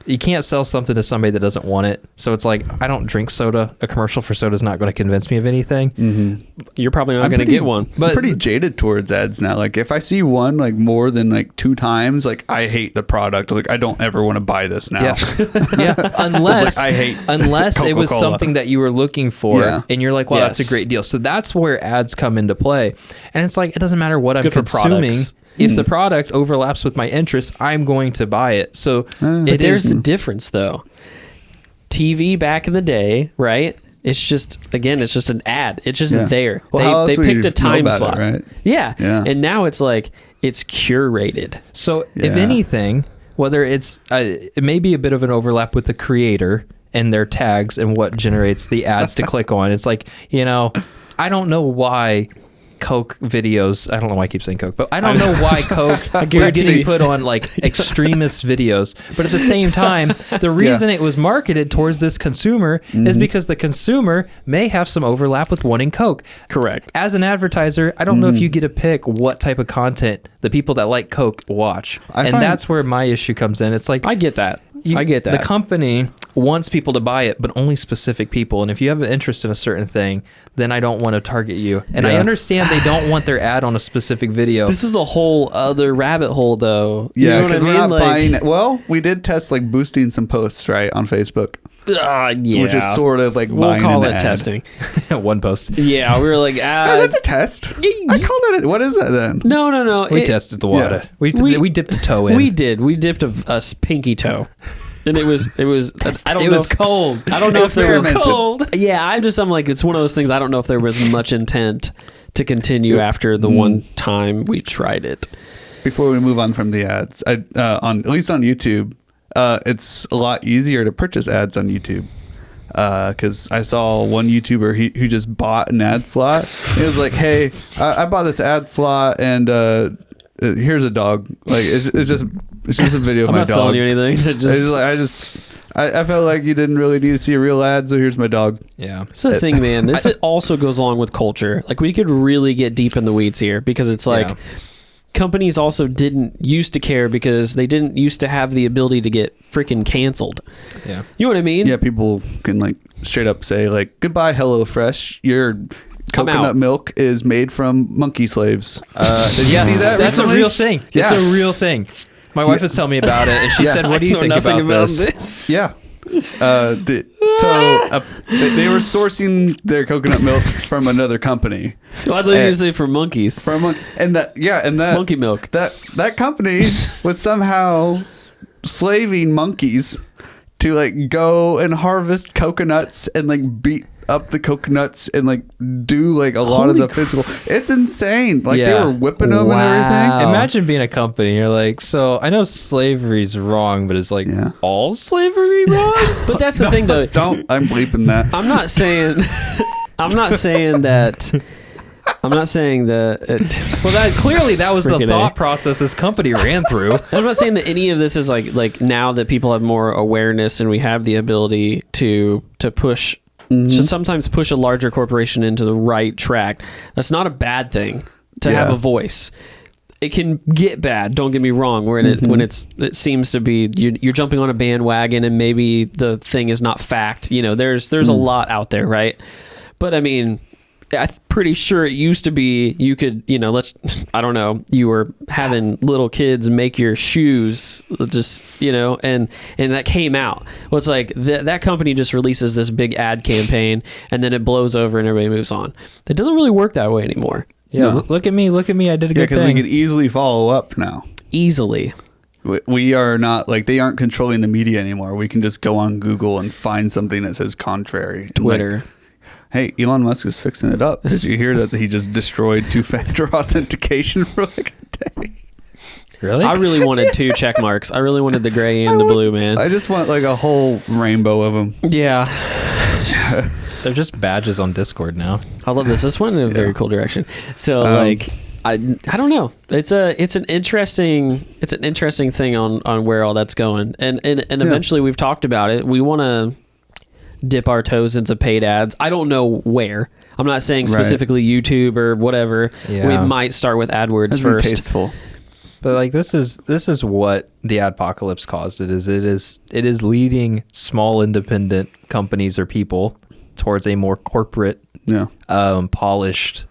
you can't sell something to somebody that doesn't want it. So it's like, I don't drink soda. A commercial for soda is not going to convince me of anything. you're probably not going to get one. But I'm pretty jaded towards ads now. Like if I see one like more than like 2 times, like I hate the product. Like I don't ever want to buy this now. Yeah. Unless I hate unless it was Coca-Cola. something that you were looking for, and you're like, wow, that's a Yes. great deal. So that's where ads come into play. And it's like, it doesn't matter what I'm good for consuming. products. If the product overlaps with my interests, I'm going to buy it. So But there's a difference, though. TV back in the day, right? It's just, again, it's just an ad. It's just there. Well, how else they would picked you a time know about slot. it, right? Yeah. Yeah. And now it's like, it's curated. So if Yeah. anything, whether it's it may be a bit of an overlap with the creator and their tags and what generates the ads to click on. It's like, you know, I don't know why Coke videos, I don't know why I keep saying Coke, but I don't know why Coke was getting put on like extremist videos. But at the same time, the reason it was marketed towards this consumer is because the consumer may have some overlap with wanting Coke. Correct. As an advertiser, I don't know if you get to pick what type of content the people that like Coke watch. And that's where my issue comes in. It's like, I get that. I get that. The company wants people to buy it, but only specific people. And if you have an interest in a certain thing, then I don't want to target you. And I understand they don't want their ad on a specific video. This is a whole other rabbit hole, though. You Yeah, know what I because mean? we're not Like, buying it. Well, we did test like boosting some posts, right, on Facebook, yeah. which is sort of like We'll buying call an it ad. testing. One post. Yeah, we were like, Oh, that's a test. I call that. What is that then? no. We tested the water. Yeah. We dipped a toe in. We did. We dipped a pinky toe. And it was I don't It know. was cold. I don't know if there was Experimented. cold. Yeah, I'm like, it's one of those things. I don't know if there was much intent to continue after the one time we tried it. Before we move on from the ads, at least on YouTube, it's a lot easier to purchase ads on YouTube. Because I saw one YouTuber who just bought an ad slot. It was like, hey, I bought this ad slot, and here's a dog. Like it's just a video of I'm my not dog. selling you anything. I felt like you didn't really need to see a real ad, so here's my dog. Yeah. That's the thing, man. This also goes along with culture. Like we could really get deep in the weeds here because it's like companies also didn't used to care because they didn't used to have the ability to get freaking canceled. Yeah. You know what I mean? Yeah, people can like straight up say like, goodbye, HelloFresh. Your coconut milk is made from monkey slaves. Did you see that That's recently? a real thing. Yeah. It's a real thing. My wife was telling me about it, and she said, what do you think about this? Yeah. So they were sourcing their coconut milk from another company. Well, I thought you say for monkeys. And that Monkey milk. That company was somehow slaving monkeys to like go and harvest coconuts and like beat up the coconuts and like do like a lot of the physical. It's insane. Like they were whipping them and everything. Imagine being a company and you're like, so I know slavery's wrong, but it's like all slavery wrong? But that's the thing though. I'm bleeping that. I'm not saying that Well, that clearly that was the thought process this company ran through. I'm not saying that any of this is like now that people have more awareness and we have the ability to push to sometimes push a larger corporation into the right track. That's not a bad thing to have a voice. It can get bad, don't get me wrong, when it seems to be you're jumping on a bandwagon and maybe the thing is not fact. You know, there's a lot out there, right? But I mean, I'm pretty sure it used to be you could, you know, I don't know, you were having little kids make your shoes, just, you know, and that came out. Well, it's like that company just releases this big ad campaign and then it blows over and everybody moves on. It doesn't really work that way anymore. Yeah, no. Look at me, I did a good thing. Because we could easily follow up now. Easily. We are not, like, they aren't controlling the media anymore. We can just go on Google and find something that says contrary. Twitter. Like, hey, Elon Musk is fixing it up. Did you hear that he just destroyed two-factor authentication for like a day? Really? I really wanted 2 check marks. I really wanted the gray and the blue, man. I just want like a whole rainbow of them. Yeah. They're just badges on Discord now. I love this. This went in a very cool direction. So like I don't know. It's an interesting thing on where all that's going. And eventually we've talked about it. We want to dip our toes into paid ads. I don't know where. I'm not saying specifically YouTube or whatever. Yeah. We might start with AdWords first. Tasteful. But like this is what the adpocalypse caused. It is leading small independent companies or people towards a more corporate, polished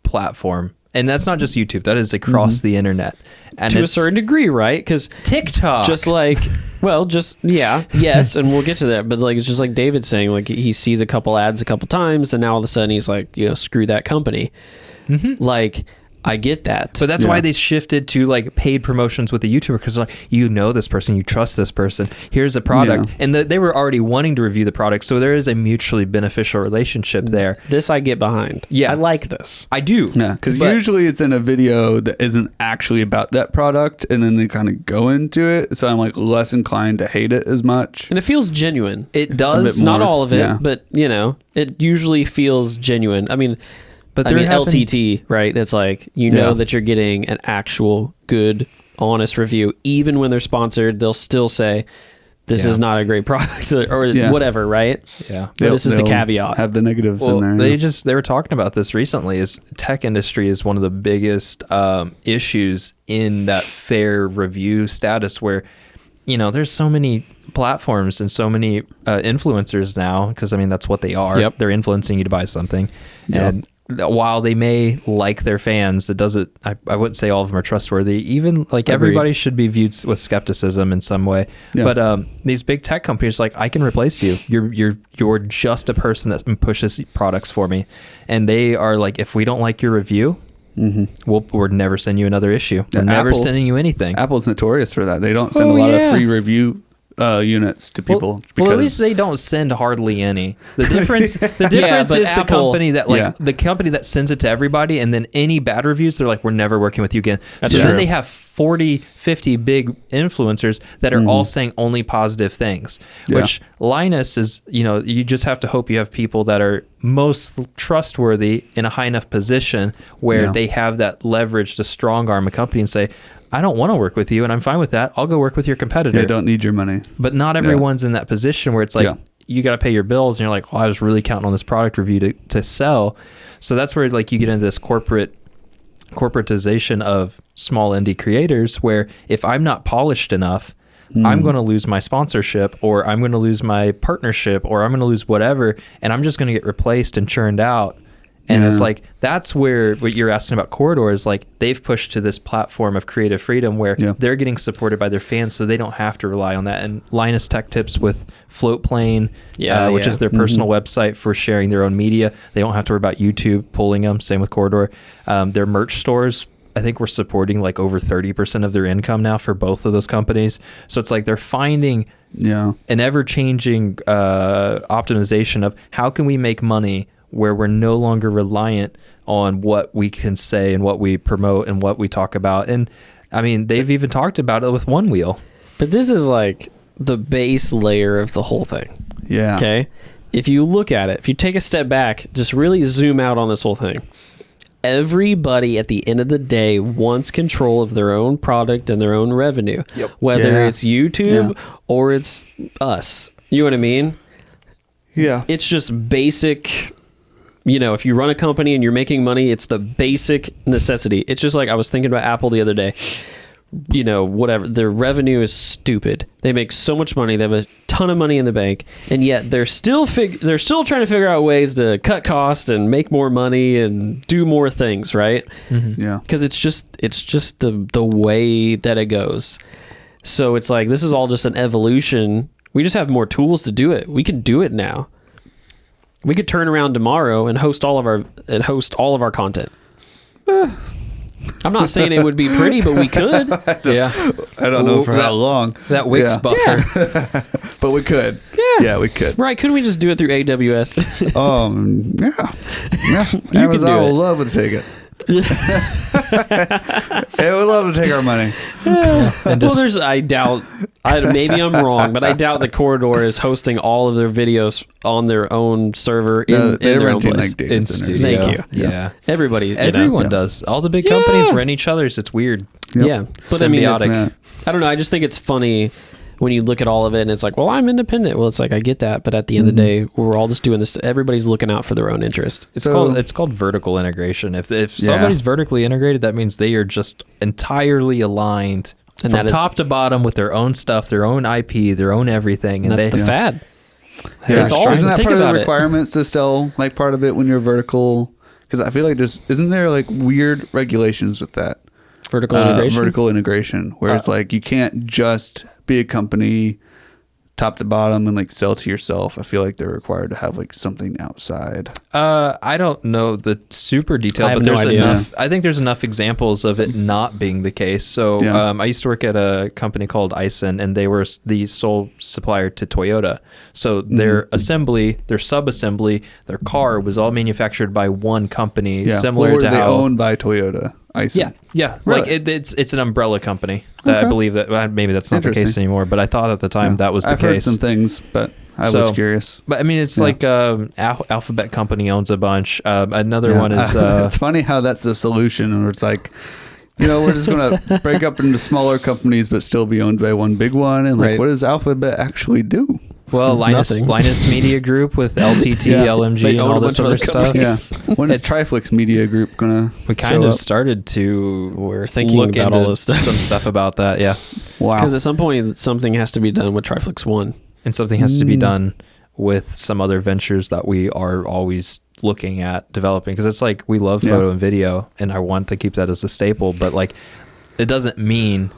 platform. And that's not just YouTube. That is across the internet. And to a certain degree, right? Because TikTok. Just like, well, yes, and we'll get to that. But like, it's just like David's saying, like he sees a couple ads a couple times, and now all of a sudden he's like, you know, screw that company. Like, I get that. But that's why they shifted to like paid promotions with the YouTuber, because like, you know this person, you trust this person, here's a product. And they were already wanting to review the product, so there is a mutually beneficial relationship there. This I get behind. Yeah. I like this. I do. Yeah, because usually it's in a video that isn't actually about that product, and then they kind of go into it, so I'm like less inclined to hate it as much. And it feels genuine. It does. Not all of it, but you know, it usually feels genuine. I mean, LTT, right? It's like, you know that you're getting an actual good, honest review. Even when they're sponsored, they'll still say, this is not a great product or whatever, right? Yeah. But this is the caveat. Have the negatives in there. They were talking about this recently, is tech industry is one of the biggest issues in that fair review status, where, you know, there's so many platforms and so many influencers now, because I mean, that's what they are. Yep. They're influencing you to buy something. And while they may like their fans, it doesn't, I wouldn't say all of them are trustworthy. Even like everybody should be viewed with skepticism in some way. But these big tech companies, like, I can replace you. You're just a person that pushes products for me. And they are like, if we don't like your review, we're never sending you another issue. We're never sending you anything. Apple's notorious for that. They don't send a lot of free review units to people. Well, at least they don't send hardly any. The difference is the company that the company that sends it to everybody, and then any bad reviews, they're like, we're never working with you again. That's so true. Then they have 40, 50 big influencers that are all saying only positive things, which Linus is, you know, you just have to hope you have people that are most trustworthy in a high enough position where they have that leverage to strong arm a company and say, I don't want to work with you, and I'm fine with that. I'll go work with your competitor. They don't need your money. But not everyone's in that position where it's like, you got to pay your bills, and you're like, well, I was really counting on this product review to sell. So that's where like you get into this corporate corporatization of small indie creators, where if I'm not polished enough, I'm going to lose my sponsorship, or I'm going to lose my partnership, or I'm going to lose whatever, and I'm just going to get replaced and churned out. And it's like, that's where what you're asking about Corridor is like, they've pushed to this platform of creative freedom where they're getting supported by their fans, so they don't have to rely on that. And Linus Tech Tips with Floatplane, which is their personal website for sharing their own media. They don't have to worry about YouTube pulling them. Same with Corridor. Their merch stores, I think we're supporting like over 30% of their income now for both of those companies. So it's like they're finding an ever-changing optimization of how can we make money where we're no longer reliant on what we can say and what we promote and what we talk about. And I mean, they've even talked about it with One Wheel. But this is like the base layer of the whole thing. Yeah. Okay. If you look at it, if you take a step back, just really zoom out on this whole thing. Everybody at the end of the day wants control of their own product and their own revenue, whether it's YouTube or it's us. You know what I mean? Yeah. It's just basic. You know, if you run a company and you're making money, it's the basic necessity. It's just like I was thinking about Apple the other day. You know, whatever. Their revenue is stupid. They make so much money. They have a ton of money in the bank, and yet they're still trying to figure out ways to cut costs and make more money and do more things, right? Mm-hmm. Yeah. Because it's just the way that it goes. So it's like this is all just an evolution. We just have more tools to do it. We can do it now. We could turn around tomorrow and host all of our content. I'm not saying it would be pretty, but we could. I don't know for how long. That Wix buffer. But we could. Yeah, we could. Right, couldn't we just do it through AWS? Amazon will love to take it. They would love to take our money. I doubt, maybe I'm wrong, but I doubt the Corridor is hosting all of their videos on their own server in their own place. Like data centers. Thank you. Yeah. Everyone does. All the big companies rent each other's. It's weird. Yep. Yeah. But symbiotic. I mean, I don't know. I just think it's funny when you look at all of it and it's like, well, I'm independent. Well, it's like, I get that. But at the end of the day, we're all just doing this. Everybody's looking out for their own interest. It's called vertical integration. If somebody's vertically integrated, that means they are just entirely aligned from top to bottom with their own stuff, their own IP, their own everything. And that's the fad. Yeah. It's all, isn't that think part of the about requirements to sell like part of it when you're vertical? Because I feel like isn't there like weird regulations with that? Vertical integration? Vertical integration, where it's like you can't just be a company top to bottom and like sell to yourself. I feel like they're required to have like something outside. I don't know the super detail, but there's enough. I think there's enough examples of it not being the case. So I used to work at a company called Ison, and they were the sole supplier to Toyota. So their assembly, their sub-assembly, their car was all manufactured by one company, similar to how owned by Toyota. Ison. Yeah. Really? Like it's an umbrella company. I believe that maybe that's not the case anymore, but I thought at the time that was the case. I've heard some things, but I was curious. But I mean, it's like Alphabet Company owns a bunch. Another one is... it's funny how that's the solution, where it's like, you know, we're just going to break up into smaller companies, but still be owned by one big one. And like, what does Alphabet actually do? Well, Linus Media Group with LTT, LMG, and all this other stuff. Yeah. When is TRIFLIX Media Group gonna? We kind of started to. We're thinking about all this stuff. Some stuff about that. Yeah. Wow. Because at some point something has to be done with TRIFLIX 1, and something has to be done with some other ventures that we are always looking at developing. Because it's like we love photo and video, and I want to keep that as a staple. But like, it doesn't mean,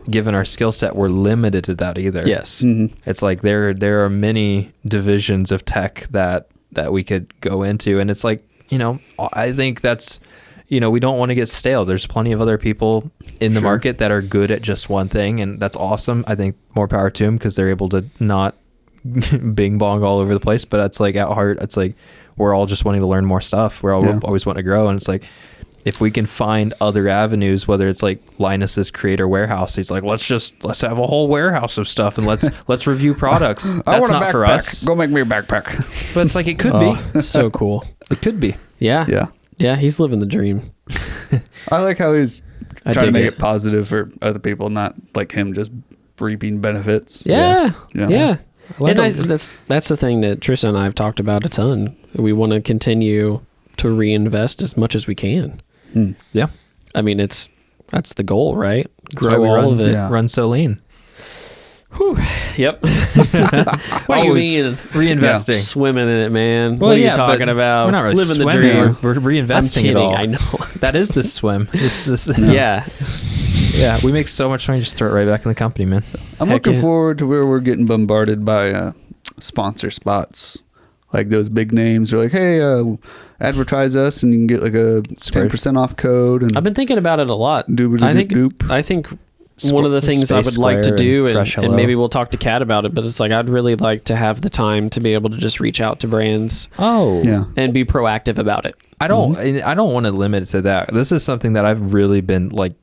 given our skill set, we're limited to that either. Yes. It's like there are many divisions of tech that we could go into, and it's like, you know, I think that's, you know, we don't want to get stale. There's plenty of other people in the market that are good at just one thing, and that's awesome. I think more power to them, because they're able to not bing bong all over the place. But it's like, at heart, it's like we're all just wanting to learn more stuff. We're all always wanting to grow, and it's like, if we can find other avenues, whether it's like Linus's creator warehouse, he's like, let's have a whole warehouse of stuff, and let's review products. That's not for us. Go make me a backpack. But it's like, it could be so cool. It could be. Yeah. He's living the dream. I like how he's trying to make it positive for other people, not like him just reaping benefits. Yeah. And that's the thing that Tristan and I have talked about a ton. We want to continue to reinvest as much as we can. Yeah. I mean, that's the goal, right? Grow all of it. Yeah. Run so lean. Whew. Yep. What do you mean? Reinvesting. Swimming in it, man. Well, what are yeah, you talking but about? We're not really living the swimming. dream. We're reinvesting I'm kidding. it all. I know. That is the swim. Yeah. Yeah, we make so much money, just throw it right back in the company, man. I'm Heck looking yeah. forward to where we're getting bombarded by sponsor spots. Like those big names are like, hey, advertise us and you can get like a 10% off code. And I've been thinking about it a lot. Doobity-doop. I think one of the things I Space would like to Square do, and Fresh and Hello. maybe we'll talk to Kat about it, but it's like I'd really like to have the time to be able to just reach out to brands Oh, Yeah. and be proactive about it. I don't want to limit it to that. This is something that I've really been like.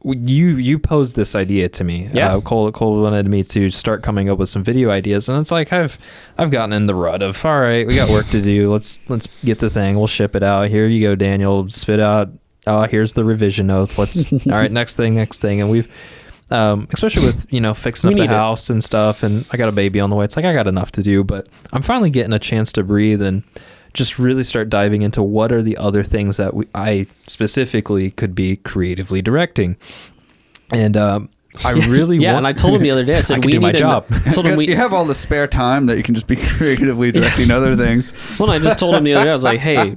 You posed this idea to me. Yeah. Cole wanted me to start coming up with some video ideas, and it's like I've gotten in the rut of, all right, we got work to do. Let's get the thing. We'll ship it out. Here you go, Daniel. Spit out. Oh, here's the revision notes. Let's all right, next thing, and we've especially with fixing up the house and stuff, and I got a baby on the way. It's like I got enough to do, but I'm finally getting a chance to breathe and just really start diving into what are the other things that I specifically could be creatively directing. And I really Yeah, want... and I told him the other day, I said, I can we do my need job. I told him You have all the spare time that you can just be creatively directing other things. Well, I just told him the other day, I was like, hey,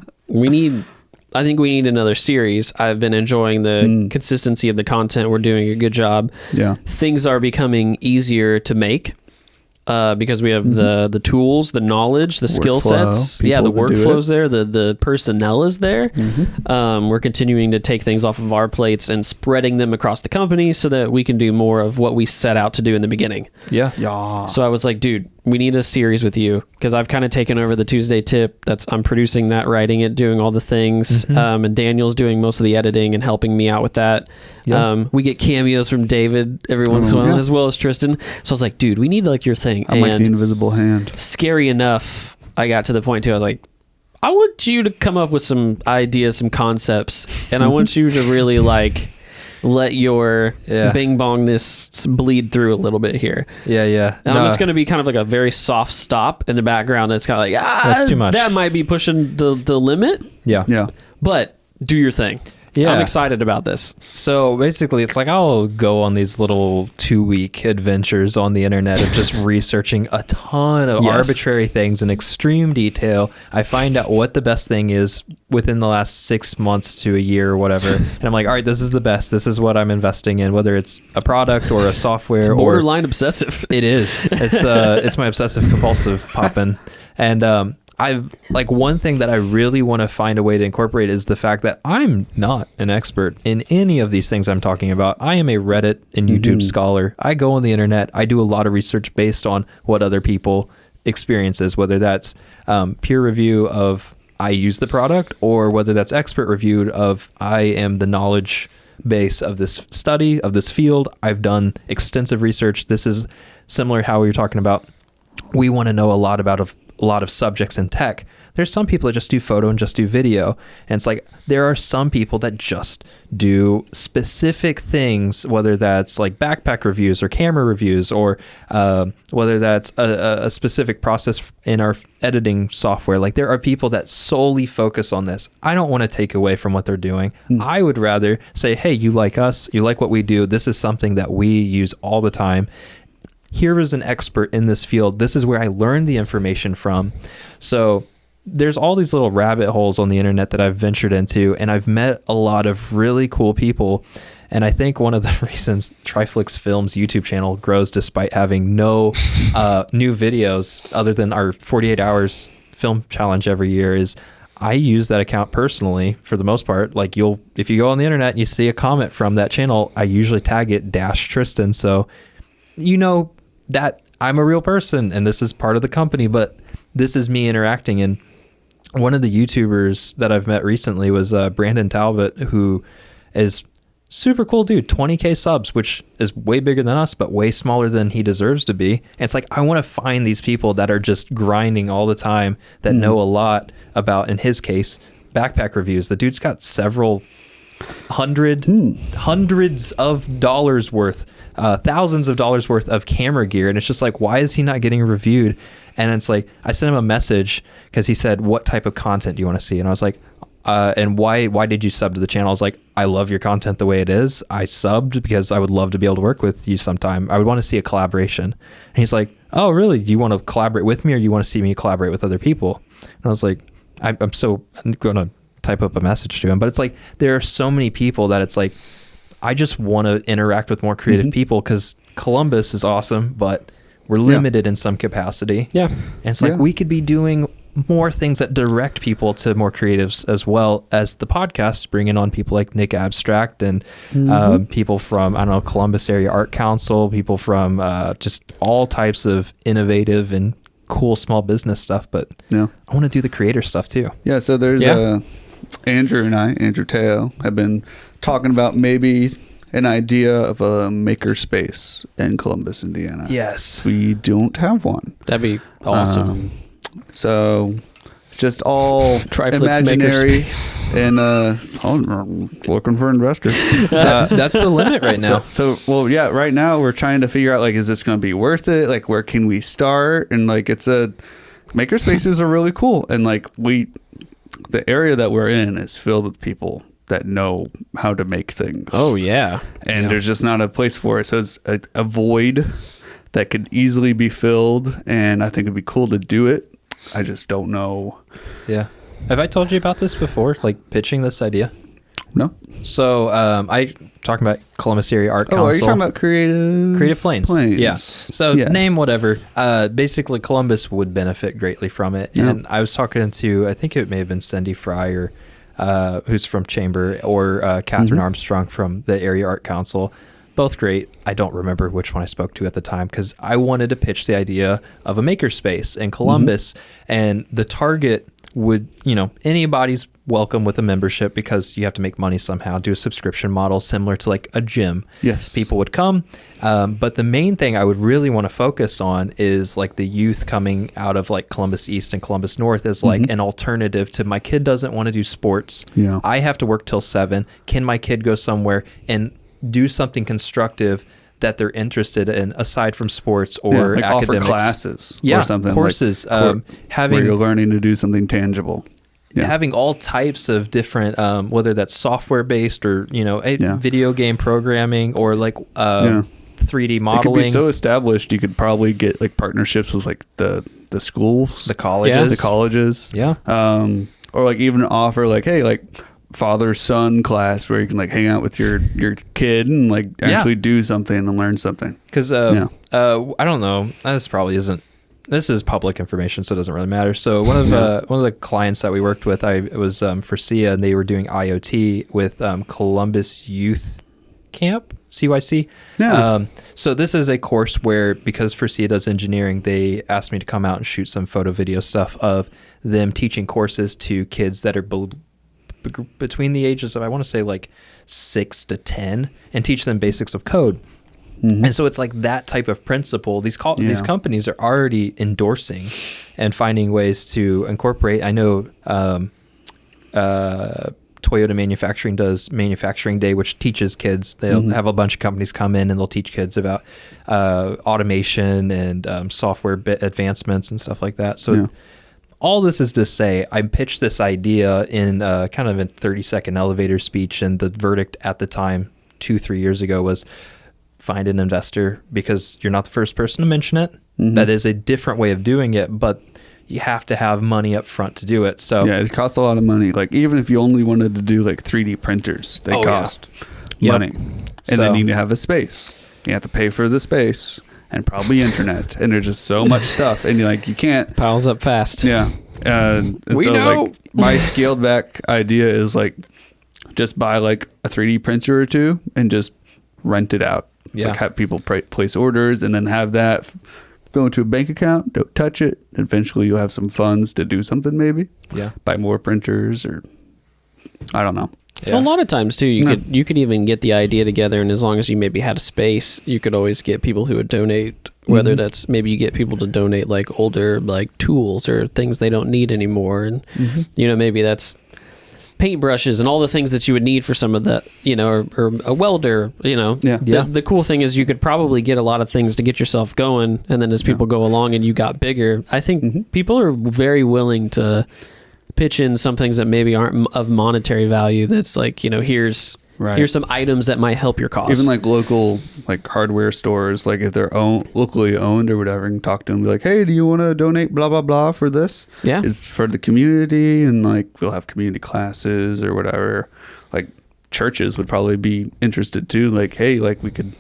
I think we need another series. I've been enjoying the consistency of the content. We're doing a good job. Yeah. Things are becoming easier to make because we have the tools, the knowledge, the skill Workflow, sets. Yeah, the people to do workflow's it. there. The personnel is there. We're continuing to take things off of our plates and spreading them across the company so that we can do more of what we set out to do in the beginning. Yeah. Yeah. So I was like, dude, we need a series with you because I've kind of taken over the Tuesday tip. I'm producing that, writing it, doing all the things. And Daniel's doing most of the editing and helping me out with that. Yeah. We get cameos from David every once in a while, yeah. as well as Tristan. So I was like, dude, we need like your thing. I'm like the And invisible hand. scary enough, I got to the point too. I was like, I want you to come up with some ideas, some concepts, and I want you to really like let your bing bongness bleed through a little bit here. Yeah. And I'm just going to be kind of like a very soft stop in the background. It's kind of like, That's too much. That might be pushing the limit, Yeah. Yeah. but do your thing. Yeah. I'm excited about this. So basically, it's like I'll go on these little 2-week adventures on the internet of just researching a ton of arbitrary things in extreme detail. I find out what the best thing is within the last 6 months to a year or whatever. And I'm like, all right, this is the best. This is what I'm investing in, whether it's a product or a software. It's borderline obsessive. It is. It's my obsessive compulsive popping. And I've like one thing that I really want to find a way to incorporate is the fact that I'm not an expert in any of these things I'm talking about. I am a Reddit and YouTube scholar. I go on the internet. I do a lot of research based on what other people experiences, whether that's peer review of I use the product or whether that's expert reviewed of I am the knowledge base of this study, of this field. I've done extensive research. This is similar how we were talking about. We want to know a lot about a lot of subjects in tech. There's some people that just do photo and just do video. And it's like, there are some people that just do specific things, whether that's like backpack reviews or camera reviews, or whether that's a specific process in our editing software. Like there are people that solely focus on this. I don't want to take away from what they're doing. I would rather say, hey, you like us, you like what we do. This is something that we use all the time. Here is an expert in this field. This is where I learned the information from. So there's all these little rabbit holes on the internet that I've ventured into, and I've met a lot of really cool people. And I think one of the reasons TRIFLIX Films YouTube channel grows despite having no new videos other than our 48 hours film challenge every year is I use that account personally for the most part. Like if you go on the internet and you see a comment from that channel, I usually tag it --Tristan. So you know that I'm a real person and this is part of the company, but this is me interacting. And one of the YouTubers that I've met recently was Brandon Talbot, who is super cool dude, 20K subs, which is way bigger than us, but way smaller than he deserves to be. And it's like, I want to find these people that are just grinding all the time, that know a lot about, in his case, backpack reviews. The dude's got several hundreds of dollars worth, thousands of dollars worth of camera gear. And it's just like, why is he not getting reviewed? And it's like, I sent him a message because he said, what type of content do you want to see? And I was like, and why did you sub to the channel? I was like, I love your content the way it is. I subbed because I would love to be able to work with you sometime. I would want to see a collaboration. And he's like, oh, really? Do you want to collaborate with me, or do you want to see me collaborate with other people? And I was like, I'm going to type up a message to him. But it's like, there are so many people that it's like, I just want to interact with more creative people, because Columbus is awesome, but we're limited in some capacity. Yeah. And it's like, we could be doing more things that direct people to more creatives, as well as the podcast, bringing on people like Nick Abstract and people from, I don't know, Columbus Area Art Council, people from just all types of innovative and cool small business stuff. But I want to do the creator stuff too. Yeah. So there's Andrew and Andrew Teo, have been talking about maybe an idea of a maker space in Columbus, Indiana. Yes. We don't have one. That'd be awesome. So just all TRIFLIX imaginary and looking for investors. That's the limit right now. So right now we're trying to figure out, like, is this going to be worth it? Like, where can we start? And like, maker spaces are really cool. And like, the area that we're in is filled with people that know how to make things. Oh yeah. And there's just not a place for it. So it's a void that could easily be filled, and I think it'd be cool to do it. I just don't know. Yeah. Have I told you about this before? Like, pitching this idea? No. So I talking about Columbus Area Art Council. Oh, are you talking about Creative Plains? Yeah. So name whatever. Basically, Columbus would benefit greatly from it. Yeah. And I was talking to, I think it may have been Cindy Fry, or who's from Chamber, or Catherine Armstrong from the Area Art Council. Both great. I don't remember which one I spoke to at the time, because I wanted to pitch the idea of a makerspace in Columbus, and the target would, anybody's welcome with a membership, because you have to make money somehow, do a subscription model similar to like a gym. Yes. People would come. But the main thing I would really want to focus on is like the youth coming out of like Columbus East and Columbus North as like an alternative to, my kid doesn't want to do sports. Yeah. I have to work till 7. Can my kid go somewhere and do something constructive that they're interested in, aside from sports or like academics? Offer classes or something. Courses. Like, where you're learning to do something tangible. Yeah. Having all types of different, whether that's software based or, video game programming, or like 3D modeling. It could be so established, you could probably get like partnerships with like the schools, the colleges. Yeah. Or like even offer like, hey, like father-son class where you can like hang out with your kid and like actually do something and learn something. Because I don't know, this is public information, so it doesn't really matter. So one of the clients that we worked with, it was for SIA, and they were doing IoT with Columbus Youth Camp, CYC. Yeah. So this is a course where, because Forcia does engineering, they asked me to come out and shoot some photo video stuff of them teaching courses to kids that are between the ages of, I want to say like 6 to 10, and teach them basics of code. And so it's like that type of principle. These companies are already endorsing and finding ways to incorporate. I know Toyota Manufacturing does Manufacturing Day, which teaches kids. They'll have a bunch of companies come in and they'll teach kids about automation and software advancements and stuff like that. So all this is to say, I pitched this idea in kind of a 30-second elevator speech, and the verdict at the time, 2-3 years ago, was find an investor, because you're not the first person to mention it. That is a different way of doing it, but you have to have money up front to do it. So yeah, it costs a lot of money. Like, even if you only wanted to do like 3D printers, they cost money. And then you need to have a space. You have to pay for the space and probably internet. And there's just so much stuff. And you can't. Piles up fast. Yeah. And we so know. Like, my scaled back idea is like, just buy like a 3D printer or two and just rent it out. Yeah. Like, have people place orders, and then have that go into a bank account. Don't touch it. Eventually you'll have some funds to do something, maybe. Yeah. Buy more printers, or I don't know. Yeah. Well, a lot of times too, you could even get the idea together, and as long as you maybe had a space, you could always get people who would donate. Whether that's, maybe you get people to donate like older like tools or things they don't need anymore, and maybe that's paintbrushes and all the things that you would need for some of that, or a welder, The cool thing is you could probably get a lot of things to get yourself going, and then as people go along and you got bigger, I think people are very willing to pitch in some things that maybe aren't of monetary value. That's like, here's some items that might help your cause. Even like local like hardware stores, like if they're locally owned or whatever, and talk to them, be like, hey, do you want to donate blah blah blah for this? Yeah, it's for the community, and like we'll have community classes or whatever. Like churches would probably be interested too. Like, hey, like we could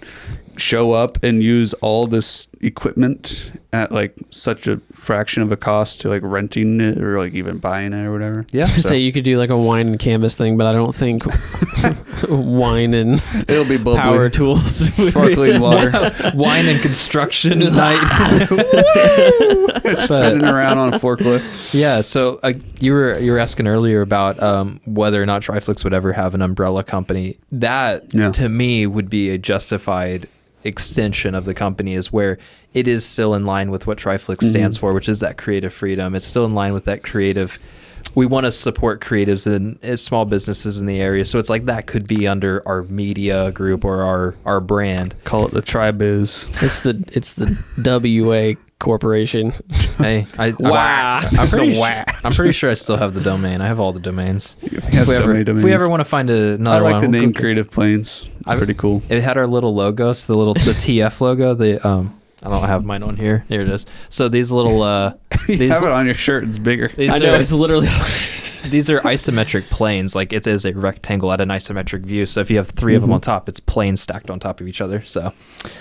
show up and use all this equipment at like such a fraction of a cost to like renting it or like even buying it or whatever. Yeah. So you could do like a wine and canvas thing, but I don't think wine and it'll be bubbly. Power tools, sparkling water, wine and construction night, spinning around on a forklift. Yeah. So you were asking earlier about whether or not TRIFLIX would ever have an umbrella company. That to me would be a justified extension of the company, is where it is still in line with what TRIFLIX stands for, which is that creative freedom. It's still in line with that creative. We want to support creatives and small businesses in the area. So it's like that could be under our media group or our brand. Call it the Tri-Biz. It's the WA Corporation. Hey, I'm pretty sure I still have the domain. I have all the domains. Many domains. If we ever want to find another one, I like the name Creative Plains. It's pretty cool. It had our little logos, the TF logo. I don't have mine on here. Here it is. So these little you have it on your shirt. It's bigger. I know, it's literally. These are isometric planes. Like it is a rectangle at an isometric view. So if you have three of them on top, it's planes stacked on top of each other. So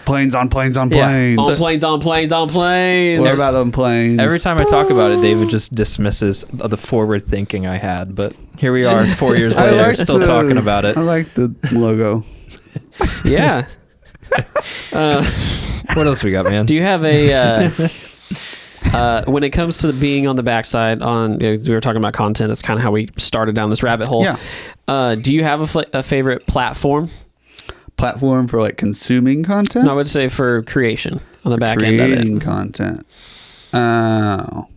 planes on planes on planes. On planes on planes on planes. What about them planes? Every time I talk about it, David just dismisses the forward thinking I had. But here we are 4 years later, still talking about it. I like the logo. Yeah. What else we got, man? Do you have a when it comes to being on the backside we were talking about content, that's kind of how we started down this rabbit hole. Do you have a favorite platform for like consuming content? No, I would say for creation on the back end of it. Creating content. Oh.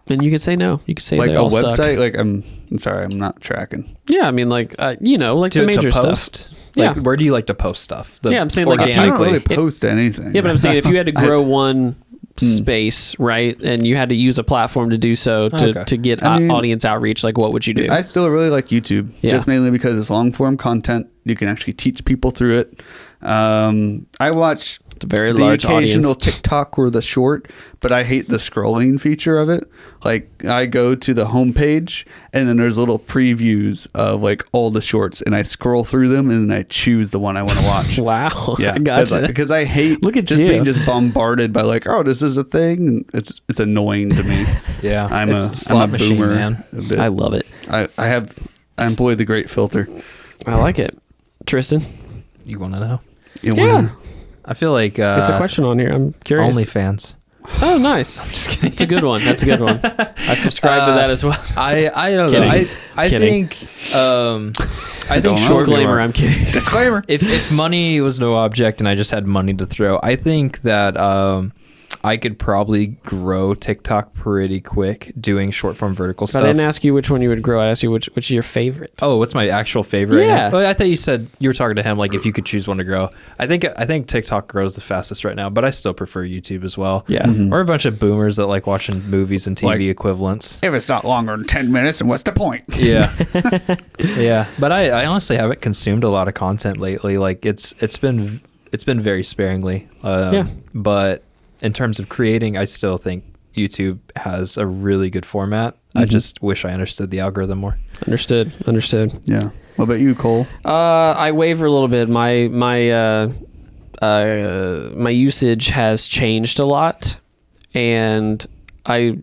And you could say no. You could say like they a all website. suck. Like I'm sorry, I'm not tracking. Yeah, I mean like like the major stuff. Like, where do you like to post stuff? I'm saying like I don't really post anything. Yeah, but I'm saying if you had to grow one space, right, and you had to use a platform to do so to get audience outreach, like what would you do? I still really like YouTube, just mainly because it's long form content. You can actually teach people through it. I watch the occasional TikTok or the short, but I hate the scrolling feature of it. Like I go to the homepage and then there's little previews of like all the shorts, and I scroll through them and then I choose the one I want to watch. Wow. Yeah, I gotcha. Because I hate being bombarded by like, oh, this is a thing. It's annoying to me. Yeah, I'm a machine, boomer, man. I love it. I employ the great filter. I like it. Tristan, you want to know? Yeah. I feel like it's a question on here. I'm curious. OnlyFans. Oh, nice. I'm just kidding. It's a good one. That's a good one. I subscribe to that as well. I don't know. I think disclaimer. I'm kidding. Disclaimer. If money was no object and I just had money to throw, I think that I could probably grow TikTok pretty quick doing short form vertical stuff. I didn't ask you which one you would grow. I asked you which is your favorite. Oh, what's my actual favorite? Yeah. I thought you said you were talking to him like if you could choose one to grow. I think TikTok grows the fastest right now, but I still prefer YouTube as well. Yeah. Mm-hmm. We're a bunch of boomers that like watching movies and TV equivalents. If it's not longer than 10 minutes, then what's the point? Yeah. Yeah. But I honestly haven't consumed a lot of content lately. Like it's been very sparingly. But in terms of creating, I still think YouTube has a really good format. I just wish I understood the algorithm more. Understood. Yeah. What about you, Cole? I waver a little bit. My usage has changed a lot, and I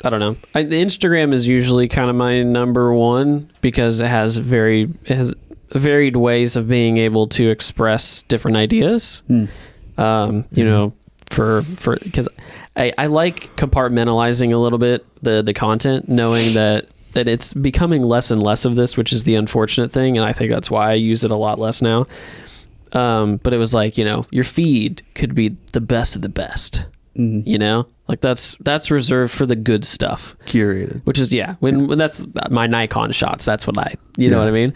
don't know. The Instagram is usually kind of my number one because it has varied ways of being able to express different ideas. You know. Because I like compartmentalizing a little bit the content, knowing that it's becoming less and less of this, which is the unfortunate thing, and I think that's why I use it a lot less now. But it was like, your feed could be the best of the best. Like that's reserved for the good stuff, curated, which is when that's my Nikon shots, that's what you know what I mean.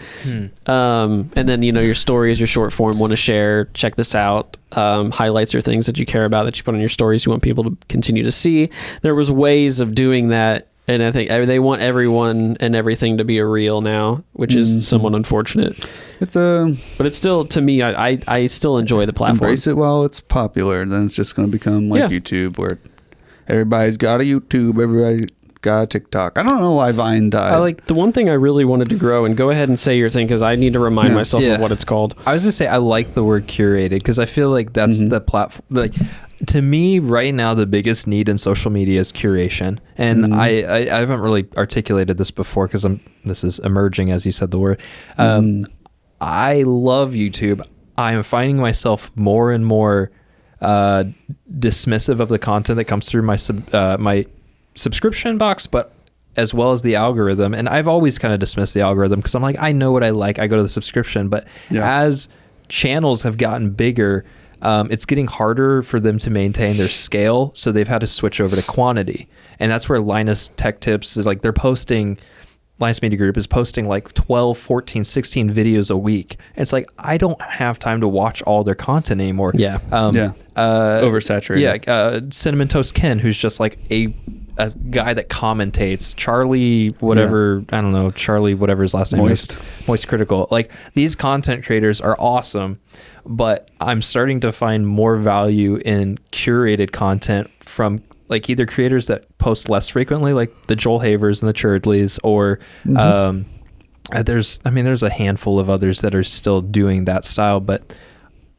And then your stories, your short form, want to share, check this out, highlights or things that you care about that you put on your stories you want people to continue to see. There was ways of doing that And I think they want everyone and everything to be a reel now, which is somewhat unfortunate. But it's still, to me, I still enjoy the platform. Embrace it while it's popular. Then it's just going to become like YouTube, where everybody's got a YouTube, everybody got a TikTok. I don't know why Vine died. The one thing I really wanted to grow, and go ahead and say your thing, because I need to remind myself of what it's called. I was going to say, I like the word curated, because I feel like that's the platform. Like, to me, right now, the biggest need in social media is curation. And I haven't really articulated this before, because this is emerging, as you said the word. I love YouTube. I am finding myself more and more dismissive of the content that comes through my subscription box, but as well as the algorithm. And I've always kind of dismissed the algorithm, because I'm like, I know what I like. I go to the subscription. But as channels have gotten bigger, it's getting harder for them to maintain their scale, so they've had to switch over to quantity. And that's where Linus Tech Tips is like, Linus Media Group is posting like 12, 14, 16 videos a week. And it's like, I don't have time to watch all their content anymore. Oversaturated. Cinnamon Toast Ken, who's just like a guy that commentates. Charlie whatever, I don't know, Charlie whatever his last name is. Moist Critical. Like, these content creators are awesome, but I'm starting to find more value in curated content from like either creators that post less frequently, like the Joel Havers and the Churdleys, or there's a handful of others that are still doing that style. But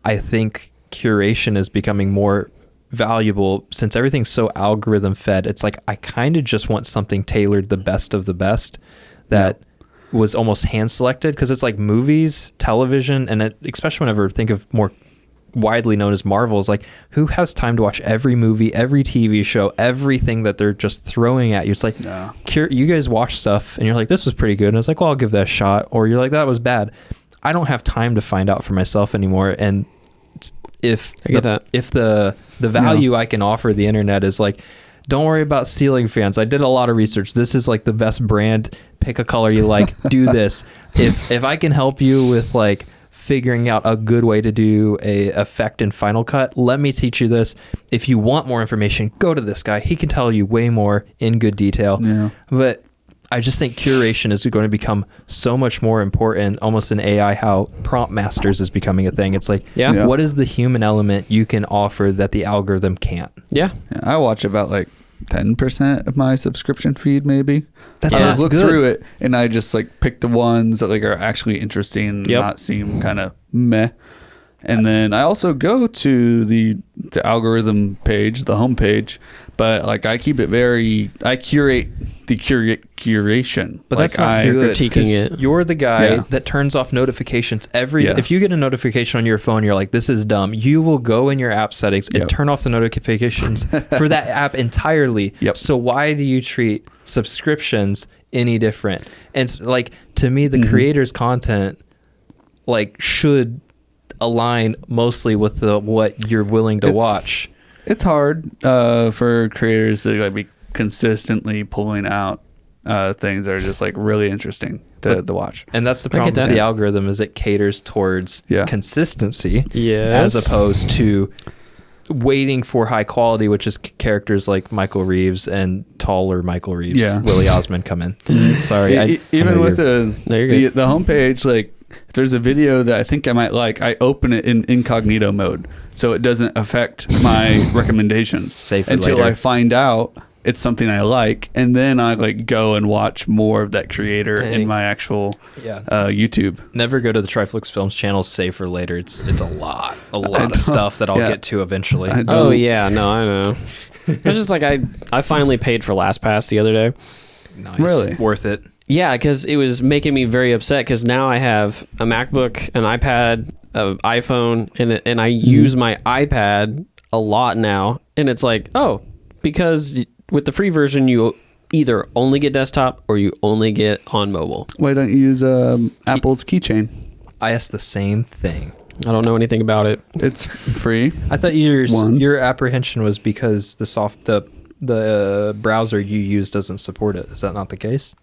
I think curation is becoming more valuable since everything's so algorithm fed. It's like, I kind of just want something tailored, the best of the best, that was almost hand selected, because it's like movies, television, and especially whenever I think of more widely known as Marvel, is like, who has time to watch every movie, every TV show, everything that they're just throwing at you? It's like, you guys watch stuff and you're like, this was pretty good, and it's like, well, I'll give that a shot. Or you're like, that was bad. I don't have time to find out for myself anymore. And if the value I can offer the internet is like, don't worry about ceiling fans. I did a lot of research. This is like the best brand. Pick a color you like. Do this. If I can help you with like figuring out a good way to do a effect in Final Cut, let me teach you this. If you want more information, go to this guy. He can tell you way more in good detail. But I just think curation is going to become so much more important, almost in AI, how prompt masters is becoming a thing. It's like, what is the human element you can offer that the algorithm can't? I watch about like 10% of my subscription feed, maybe. That's I look through it and I just like pick the ones that like are actually interesting, not seem kind of meh. And then I also go to the algorithm page, the home page, but like I keep it I curate the curation. But like, that's not good, critiquing it. You're the guy that turns off notifications if you get a notification on your phone, you're like, this is dumb. You will go in your app settings and turn off the notifications for that app entirely. So why do you treat subscriptions any different? And it's like, to me, the creator's content like should align mostly with what you're willing to watch. It's hard for creators to like be consistently pulling out things that are just like really interesting to watch. And that's the problem with the algorithm, is it caters towards consistency as opposed to waiting for high quality, which is characters like Michael Reeves and taller Michael Reeves, Willie Osmond come in. Sorry. Even with the homepage, like if there's a video that I think I might like, I open it in incognito mode so it doesn't affect my recommendations until I find out it's something I like, and then I like go and watch more of that creator in my actual YouTube. Never go to the TRIFLIX Films channel save for later. It's a lot of stuff that I'll get to eventually. I know. It's just like I finally paid for LastPass the other day. Nice. Really? Worth it. Yeah, because it was making me very upset, because now I have a MacBook, an iPad, an iPhone, and I use my iPad a lot now. And it's like, because with the free version, you either only get desktop or you only get on mobile. Why don't you use Apple's keychain? I asked the same thing. I don't know anything about it. It's free. I thought your apprehension was because the browser you use doesn't support it. Is that not the case?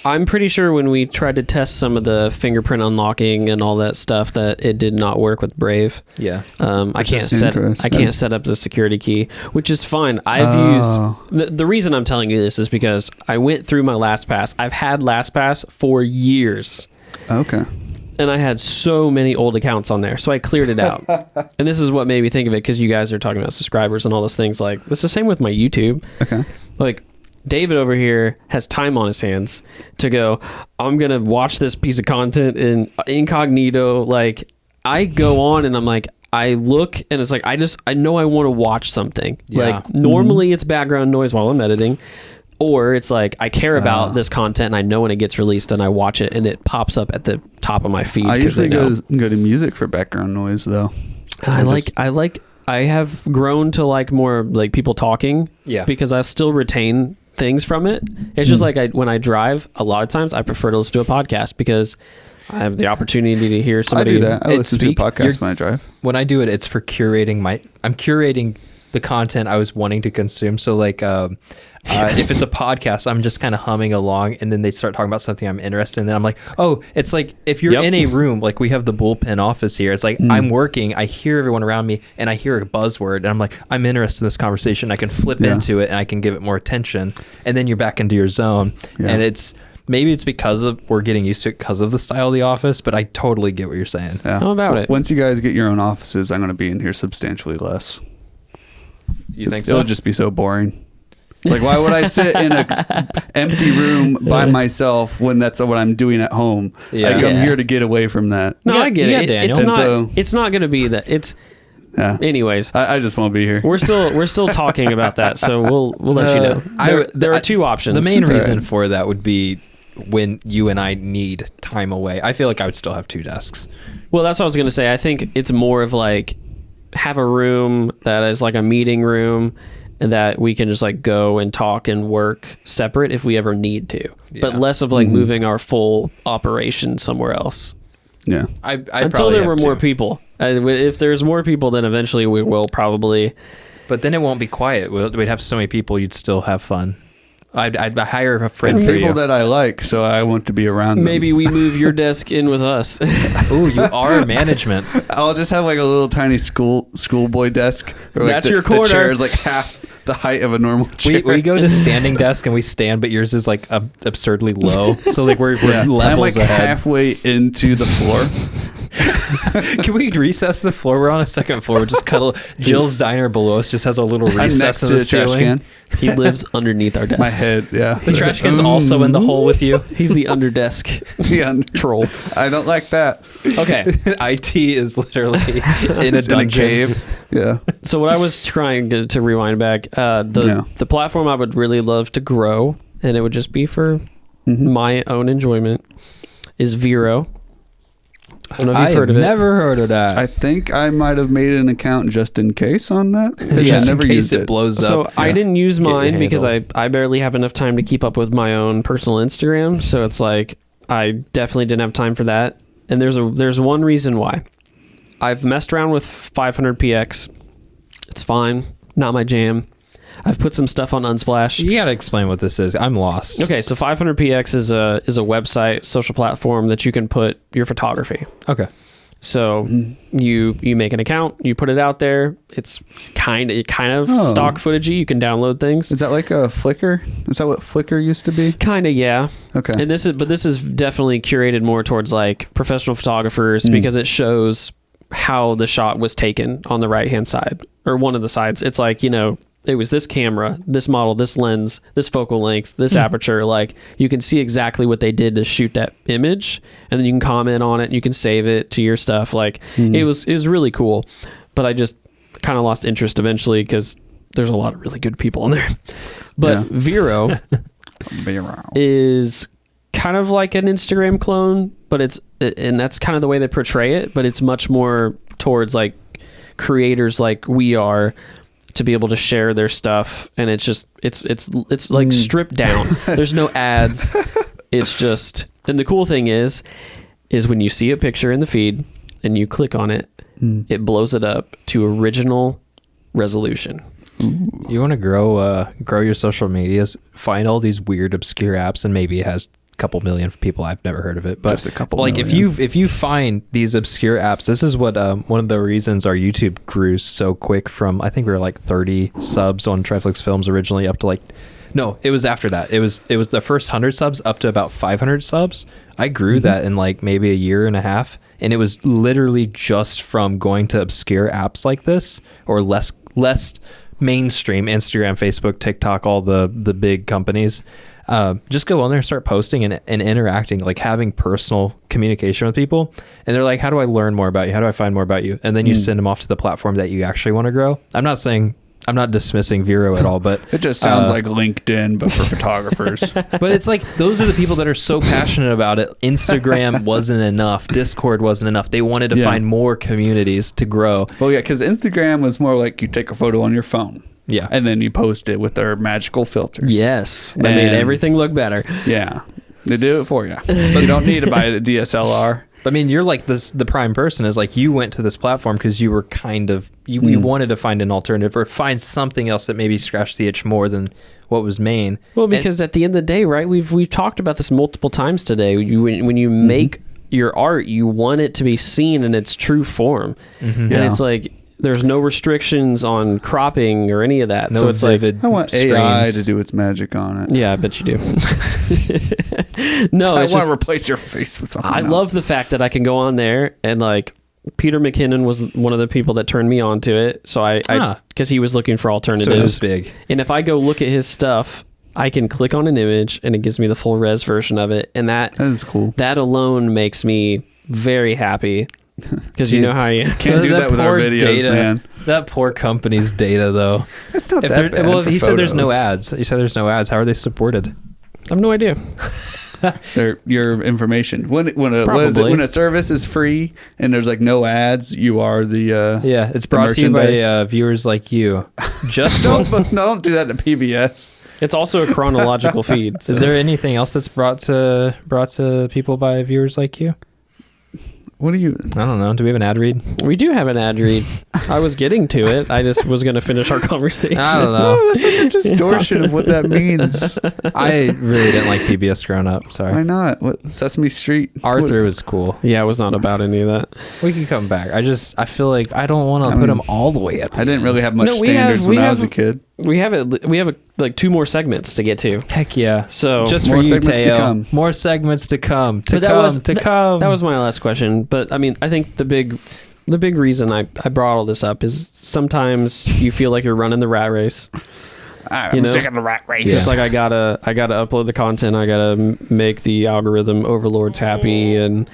I'm pretty sure when we tried to test some of the fingerprint unlocking and all that stuff that it did not work with Brave. Yeah. I can't set up the security key, which is fine. I've used the reason I'm telling you this is because I went through my LastPass. I've had LastPass for years. Okay. And I had so many old accounts on there, so I cleared it out. And this is what made me think of it, because you guys are talking about subscribers and all those things. Like, it's the same with my YouTube. Okay. Like, David over here has time on his hands to go, I'm going to watch this piece of content in incognito. Like, I go on and I'm like, I look and it's like, I know I want to watch something. Yeah. Like, normally it's background noise while I'm editing. Or it's like, I care about this content and I know when it gets released and I watch it and it pops up at the top of my feed. I usually go to music for background noise though. I have grown to like more like people talking. Yeah. Because I still retain things from it. It's just like when I drive, a lot of times I prefer to listen to a podcast because I have the opportunity to hear somebody. I do that. I listen to a podcast when I drive. When I do it, it's for curating I'm curating the content I was wanting to consume. So like, if it's a podcast, I'm just kind of humming along and then they start talking about something I'm interested in. And then I'm like, oh, it's like if you're in a room, like we have the bullpen office here. It's like I'm working, I hear everyone around me and I hear a buzzword and I'm like, I'm interested in this conversation. I can flip into it and I can give it more attention. And then you're back into your zone. Yeah. And maybe it's because we're getting used to it because of the style of the office, but I totally get what you're saying. Yeah. How about it? Once you guys get your own offices, I'm going to be in here substantially less. You think so? It'll just be so boring. Like, why would I sit in a empty room by myself when that's what I'm doing at home? Yeah. Like, I'm here to get away from that. No, I get it. Daniel. It's not going to be that. It's. Yeah. Anyways, I just won't be here. We're still talking about that, so we'll let you know. There are two options. The main reason for that would be when you and I need time away. I feel like I would still have 2 desks. Well, that's what I was going to say. I think it's more of like have a room that is like a meeting room and that we can just like go and talk and work separate if we ever need to, but less of like moving our full operation somewhere else. Yeah. Until there were more people. If there's more people, then eventually we will probably. But then it won't be quiet. We'd have so many people, you'd still have fun. I'd hire a friend for you. People that I like, so I want to be around them. Maybe we move your desk in with us. Ooh, you are management. I'll just have like a little tiny schoolboy desk. Or That's like your corner. The chair is like half the height of a normal chair. We go to standing desk and we stand, but yours is like absurdly low. So like we're levels I'm like ahead. halfway into the floor. Can we recess the floor? We're on a second floor. We just cuddle. Jill's diner below us just has a little recess next in to the the trash ceiling. can. He lives underneath our My desks. head, yeah. The trash can's also in the hole with you. He's the underdesk troll. I don't like that. Okay. IT is literally in a dungeon. cave. Yeah. So what I was trying to rewind back, the platform I would really love to grow, and it would just be for my own enjoyment, is Vero. I don't know if you've heard of it. I've never heard of that. I think I might have made an account just in case on that. Just I never in case used it blows So up. I didn't use mine because handle. I barely have enough time to keep up with my own personal Instagram. So it's like I definitely didn't have time for that. And there's one reason why. I've messed around with 500px. It's fine. Not my jam. I've put some stuff on Unsplash. You gotta explain what this is. I'm lost. Okay, so 500px is a website, social platform that you can put your photography. Okay. So you make an account, you put it out there. It's kind of stock footagey. You can download things. Is that like a Flickr? Is that what Flickr used to be? Kind of, yeah. Okay. And this is definitely curated more towards like professional photographers because it shows how the shot was taken on the right hand side or one of the sides. It's like, it was this camera, this model, this lens, this focal length, this aperture. Like you can see exactly what they did to shoot that image, and then you can comment on it and you can save it to your stuff. Like it was really cool, but I just kind of lost interest eventually because there's a lot of really good people in there. But Vero is kind of like an Instagram clone, but and that's kind of the way they portray it, but it's much more towards like creators like we are, to be able to share their stuff, and it's like stripped down. There's no ads. It's just, and the cool thing is when you see a picture in the feed and you click on it, it blows it up to original resolution. You want to grow your social medias, find all these weird, obscure apps, and maybe it has a couple million people. I've never heard of it, but just a couple like million. if you find these obscure apps, this is what one of the reasons our YouTube grew so quick from, I think we were like 30 subs on TRIFLIX Films originally up to like, no, it was after that. It was the first 100 subs up to about 500 subs. I grew that in like maybe a year and a half, and it was literally just from going to obscure apps like this, or less mainstream Instagram, Facebook, TikTok, all the big companies. Just go on there and start posting and interacting, like having personal communication with people. And they're like, how do I learn more about you? How do I find more about you? And then you send them off to the platform that you actually want to grow. I'm not dismissing Vero at all, but it just sounds like LinkedIn, but for photographers. But it's like, those are the people that are so passionate about it. Instagram wasn't enough. Discord wasn't enough. They wanted to find more communities to grow. Well, yeah, because Instagram was more like you take a photo on your phone. Yeah. And then you post it with their magical filters. Yes. That made everything look better. Yeah. They do it for you. But you don't need to buy the DSLR. I mean, you're like the prime person, is like, you went to this platform because you were kind of, you wanted to find an alternative or find something else that maybe scratched the itch more than what was main. Well, because at the end of the day, right, we've talked about this multiple times today. When you make your art, you want it to be seen in its true form. And it's like, there's no restrictions on cropping or any of that. No, so it's vivid I want screens. AI to do its magic on it. Yeah, I bet you do. No, I it's want just, to replace your face with something I else. love the fact that I can go on there and like, Peter McKinnon was one of the people that turned me on to it. So I because he was looking for alternatives. So it was big. And if I go look at his stuff, I can click on an image and it gives me the full res version of it. And that is cool. That alone makes me very happy. Because you know how you can't do that with our videos, data, man. That poor company's data, though. It's not that bad. Well, he said there's no photos. ads. You said there's no ads. How are they supported? I have no idea. Your information. When a service is free and there's like no ads, you are the yeah. It's brought to you by viewers like you. Just don't do that to PBS. It's also a chronological feed. So. Is there anything else that's brought to people by viewers like you? What do you? I don't know. Do we have an ad read? We do have an ad read. I was getting to it. I just was going to finish our conversation. I don't know. No, that's like a distortion of what that means. I really didn't like PBS growing up. Sorry. Why not? What, Sesame Street? Arthur was cool. Yeah, it was not about any of that. We can come back. I feel like I don't want to put them all the way up. I didn't really have much standards when I was a kid. We have like 2 more segments to get to. Heck yeah. So just more for you, segments to Teo. come. More segments to come. That was my last question. But I mean, I think the big reason I brought all this up is sometimes you feel like you're running the rat race. I'm sick of the rat race. It's like I gotta upload the content. I gotta make the algorithm overlords happy and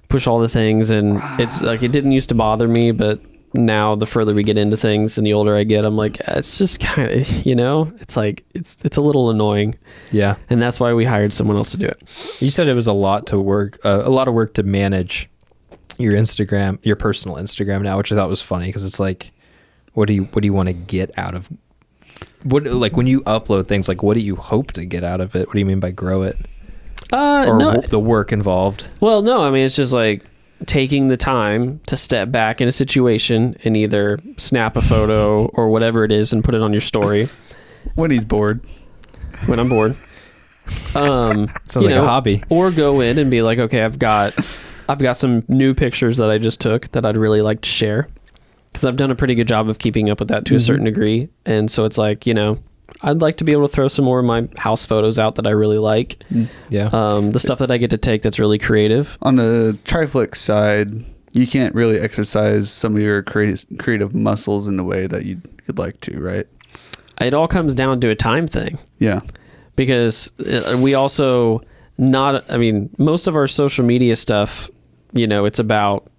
push all the things. And it's like, it didn't used to bother me, but now the further we get into things and the older I get, I'm like, it's just kind of, it's like, it's a little annoying. Yeah. And that's why we hired someone else to do it. You said it was a lot of work to manage your Instagram, your personal Instagram now, which I thought was funny because it's like, what do you want to get out of what, like when you upload things, like what do you hope to get out of it? What do you mean by grow it? The work involved? Well, no, I mean, it's just like taking the time to step back in a situation and either snap a photo or whatever it is and put it on your story. When he's bored. When I'm bored. Sounds like a hobby. Or go in and be like, okay, I've got some new pictures that I just took that I'd really like to share. Because I've done a pretty good job of keeping up with that to a certain degree. And so it's like, I'd like to be able to throw some more of my house photos out that I really like. Yeah. The stuff that I get to take that's really creative. On the TRIFLIX side, you can't really exercise some of your creative muscles in the way that you'd like to, right? It all comes down to a time thing. Yeah. Because we also most of our social media stuff, it's about,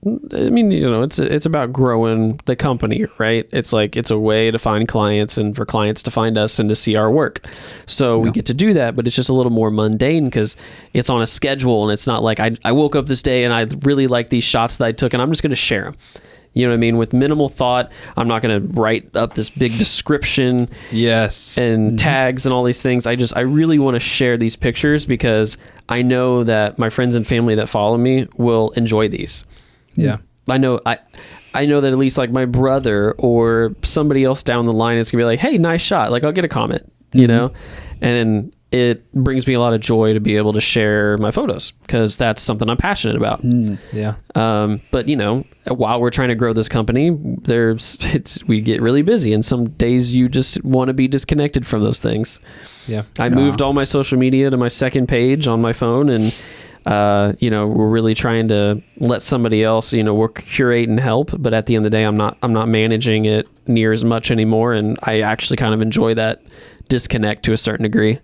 it's about growing the company, right? It's like, it's a way to find clients and for clients to find us and to see our work. So we get to do that, but it's just a little more mundane because it's on a schedule and it's not like I woke up this day and I really like these shots that I took and I'm just going to share them. You know what I mean? With minimal thought, I'm not going to write up this big description. Yes. And tags and all these things. I really want to share these pictures because I know that my friends and family that follow me will enjoy these. Yeah. I know I know that at least like my brother or somebody else down the line is gonna be like, hey, nice shot. Like I'll get a comment, you know, and it brings me a lot of joy to be able to share my photos because that's something I'm passionate about. Yeah. But you know, while we're trying to grow this company, we get really busy, and some days you just want to be disconnected from those things. Yeah. I moved all my social media to my second page on my phone, and you know, we're really trying to let somebody else, you know, we'll curate and help, but at the end of the day, I'm not managing it near as much anymore, and I actually kind of enjoy that disconnect to a certain degree.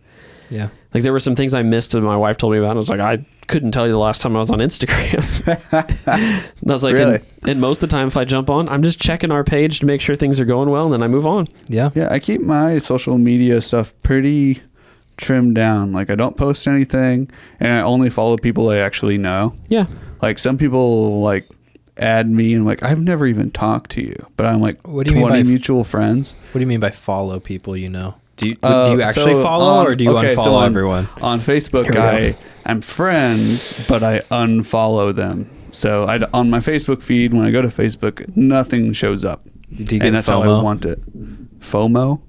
Yeah. Like there were some things I missed that my wife told me about, and I was like, I couldn't tell you the last time I was on Instagram. And I was like, Really? and most of the time if I jump on, I'm just checking our page to make sure things are going well, and then I move on. Yeah. Yeah, I keep my social media stuff pretty trimmed down. Like I don't post anything, and I only follow people I actually know. Yeah. Like some people like add me and like I've never even talked to you, but I'm like What do you mean 20 by mutual friends. What do you mean by follow people you know? Do you actually follow or do you unfollow everyone? On Facebook, I'm friends, but I unfollow them. So on my Facebook feed, when I go to Facebook, nothing shows up. Do you get and that's FOMO? how I want it. FOMO?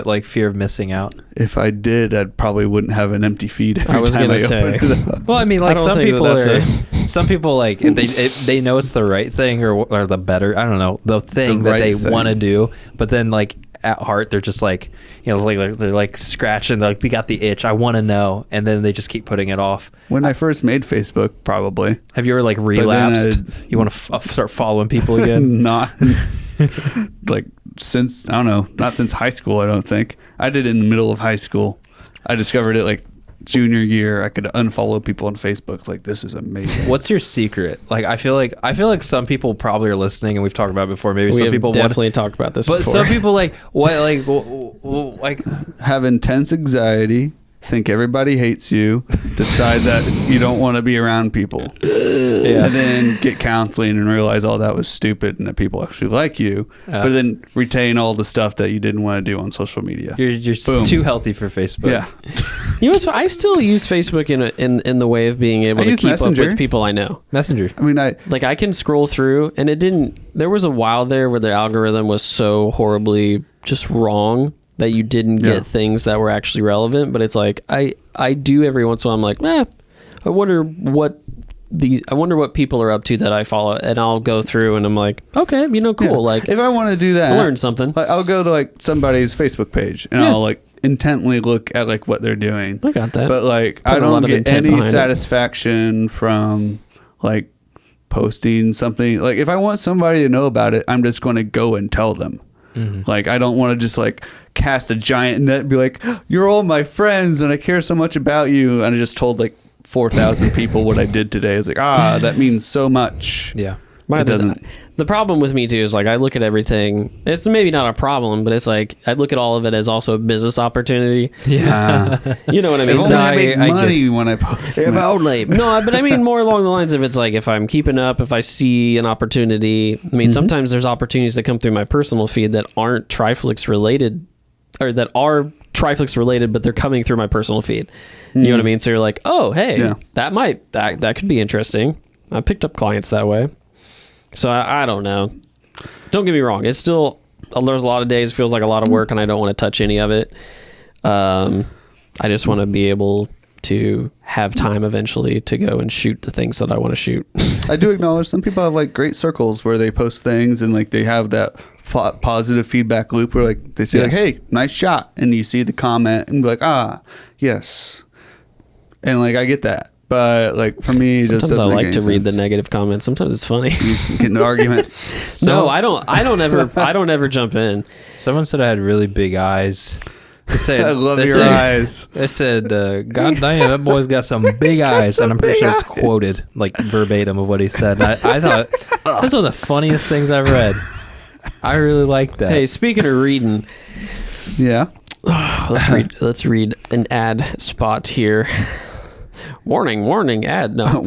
Like fear of missing out? If I did, I probably wouldn't have an empty feed every I was time gonna I say. opened it up. Well, I mean, like I don't some think people that's are, some people like they know it's the right thing or the better. I don't know the thing The that right they thing. want to do, but then like at heart they're just like, you know, like they're like scratching, like they got the itch. I want to know, and then they just keep putting it off. When I first made Facebook, probably. Have you ever like relapsed? You want to start following people again? Not like since, I don't know, not since high school, I don't think. I did it in the middle of high school. I discovered it like junior year. I could unfollow people on Facebook. It's like, this is amazing. What's your secret? Like I feel like some people probably are listening, and we've talked about it before. Maybe some people definitely talked about this but before. some people like what like Have intense anxiety, think everybody hates you, decide that you don't want to be around people, yeah. and then get counseling and realize all that was stupid and that people actually like you, but then retain all the stuff that you didn't want to do on social media. You're Boom. too healthy for Facebook. Yeah. You know, I still use Facebook in the way of being able I to use keep Messenger. up with people I know. Messenger. I mean, Like I can scroll through, and there was a while there where the algorithm was so horribly just wrong that you didn't get things that were actually relevant. But it's like I do every once in a while. I'm like, I wonder what people are up to that I follow, and I'll go through and I'm like, okay, you know, cool. yeah. Like if I want to do that, I learned something. like, I'll go to like somebody's Facebook page and I'll like intently look at like what they're doing. I got that. But like Put I a lot don't of get intent any behind it. satisfaction from like posting something. Like if I want somebody to know about it, I'm just going to go and tell them. Mm-hmm. Like I don't want to just like cast a giant net and be like, you're all my friends and I care so much about you, and I just told like 4,000 people what I did today. It's like, that means so much. Yeah. The problem with me too is like I look at everything. It's maybe not a problem, but it's like I look at all of it as also a business opportunity. Yeah. You know what I mean? If So only I make money when I post. if only. No, but I mean more along the lines of it's like if I'm keeping up, if I see an opportunity. I mean, sometimes there's opportunities that come through my personal feed that aren't TRIFLIX related, or that are TRIFLIX related, but they're coming through my personal feed. You know what I mean? So you're like, oh, hey, that could be interesting. I picked up clients that way. So I don't know. Don't get me wrong. It's still, there's a lot of days, feels like a lot of work, and I don't want to touch any of it. I just want to be able to have time eventually to go and shoot the things that I want to shoot. I do acknowledge some people have like great circles where they post things and like they have that positive feedback loop where like they say like, hey, nice shot, and you see the comment and be like, yes, and like I get that. But like for me, sometimes just I like to read the sense. negative comments. Sometimes it's funny. You get into arguments. No, I don't ever jump in. Someone said I had really big eyes. They said, I love your eyes. They said, God damn, that boy's got some big eyes. And I'm pretty sure it's quoted, like verbatim of what he said. And I thought, that's one of the funniest things I've read. I really like that. Hey, speaking of reading, Yeah. let's read an ad spot here. Warning, ad. No.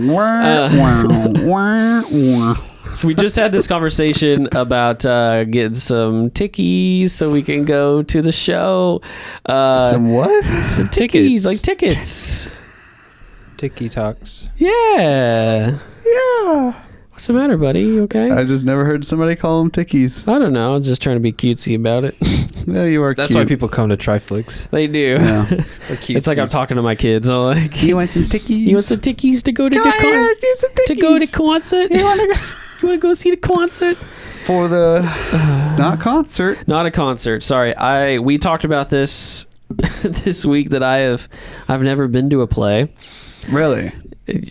So we just had this conversation about getting some tickies so we can go to the show. Some what? Some tickies, like tickets. Tiki Talks. Yeah. Yeah. What's the matter, buddy? You okay? I just never heard somebody call them tickies. I don't know. I'm just trying to be cutesy about it. Yeah, you are. That's cute. why people come to TriFliX. They do. Yeah. It's like I'm talking to my kids. I'm like, You want some tickies? you want some tickies to go to to go to concert? You want to go see the concert? For the not concert. Not a concert. Sorry. We talked about this this week that I've never been to a play. Really?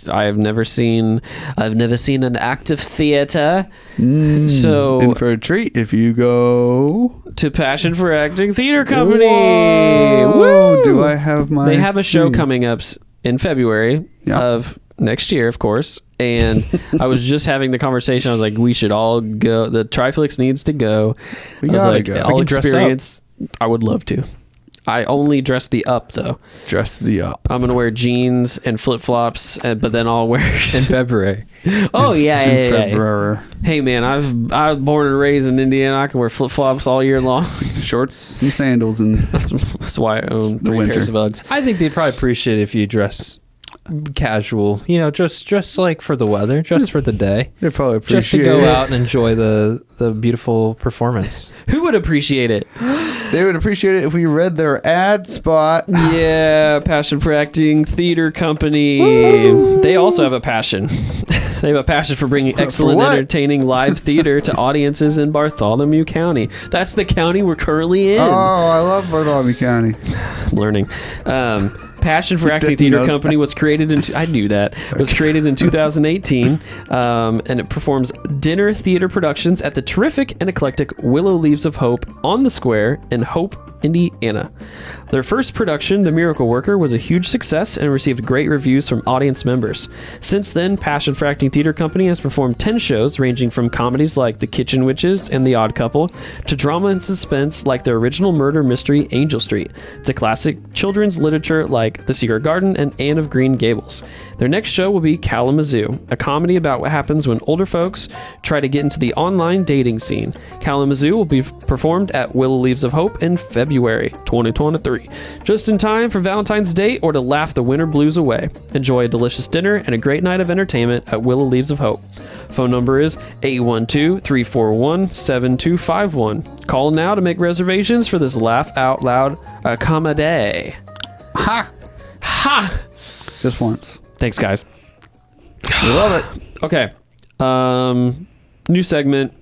I've never seen an active theater. So in for a treat if you go to Passion for Acting Theater Company. Whoa. Do I have my? They have a show coming up in February of next year, of course. And I was just having the conversation. I was like, we should all go. The TRIFLIX needs to go. We I was gotta like, go. I'll We can dress experience. I would love to. I only dress the up though. Dress the up. I'm gonna wear jeans and flip flops, but then I'll wear In February. Oh yeah. February. Hey man, I was born and raised in Indiana. I can wear flip flops all year long. Shorts and sandals and That's why I own The 3 winter. pairs of Uggs. I think they'd probably appreciate it if you dress casual. You know, just like for the weather, just for the day. they probably appreciate Just to go it. out and enjoy the beautiful performance. Who would appreciate it? They would appreciate it if we read their ad spot. Yeah, Passion for Acting Theater Company. They also have a passion. They have a passion for bringing excellent, what? entertaining live theater to audiences in Bartholomew County. That's the county we're currently in. Oh, I love Bartholomew County. Learning. Passion for Acting didn't Theater know Company that. was created in I knew that was created in 2018, and it performs dinner theater productions at the terrific and eclectic Willow Leaves of Hope on the Square in Hope, Indiana. Their first production, The Miracle Worker, was a huge success and received great reviews from audience members. Since then, Passion for Acting Theater Company has performed 10 shows ranging from comedies like The Kitchen Witches and The Odd Couple to drama and suspense like their original murder mystery Angel Street, to classic children's literature like The Secret Garden and Anne of Green Gables. Their next show will be Kalamazoo, a comedy about what happens when older folks try to get into the online dating scene. Kalamazoo will be performed at Willow Leaves of Hope in February 2023, just in time for Valentine's Day or to laugh the winter blues away. Enjoy a delicious dinner and a great night of entertainment at Willow Leaves of Hope. Phone number is 812-341-7251. Call now to make reservations for this laugh out loud comedy. Ha! Ha! Just once. Thanks, guys. We love it. Okay. New segment.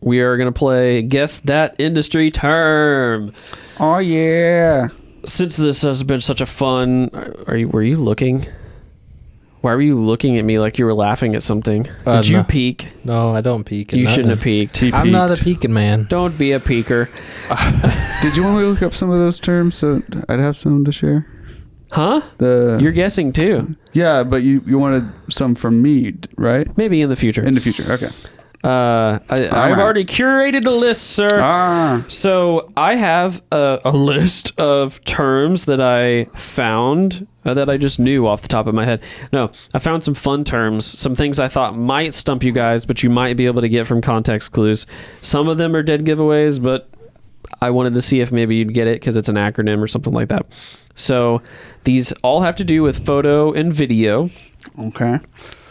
We are going to play Guess That Industry Term. Oh, yeah. Since this has been such a fun... Were you looking? Why were you looking at me like you were laughing at something? Did you no. peek? No, I don't peek. You shouldn't have peeked. I'm not a peeking man. Don't be a peeker. Did you want me to look up some of those terms so I'd have some to share? Huh? You're guessing too. Yeah, but you wanted some from me, right? Maybe in the future. In the future, okay. I've already curated a list, sir. So I have a list of terms that I found that I just knew off the top of my head. No, I found some fun terms, some things I thought might stump you guys, but you might be able to get from context clues. Some of them are dead giveaways, but I wanted to see if maybe you'd get it because it's an acronym or something like that. So these all have to do with photo and video. Okay.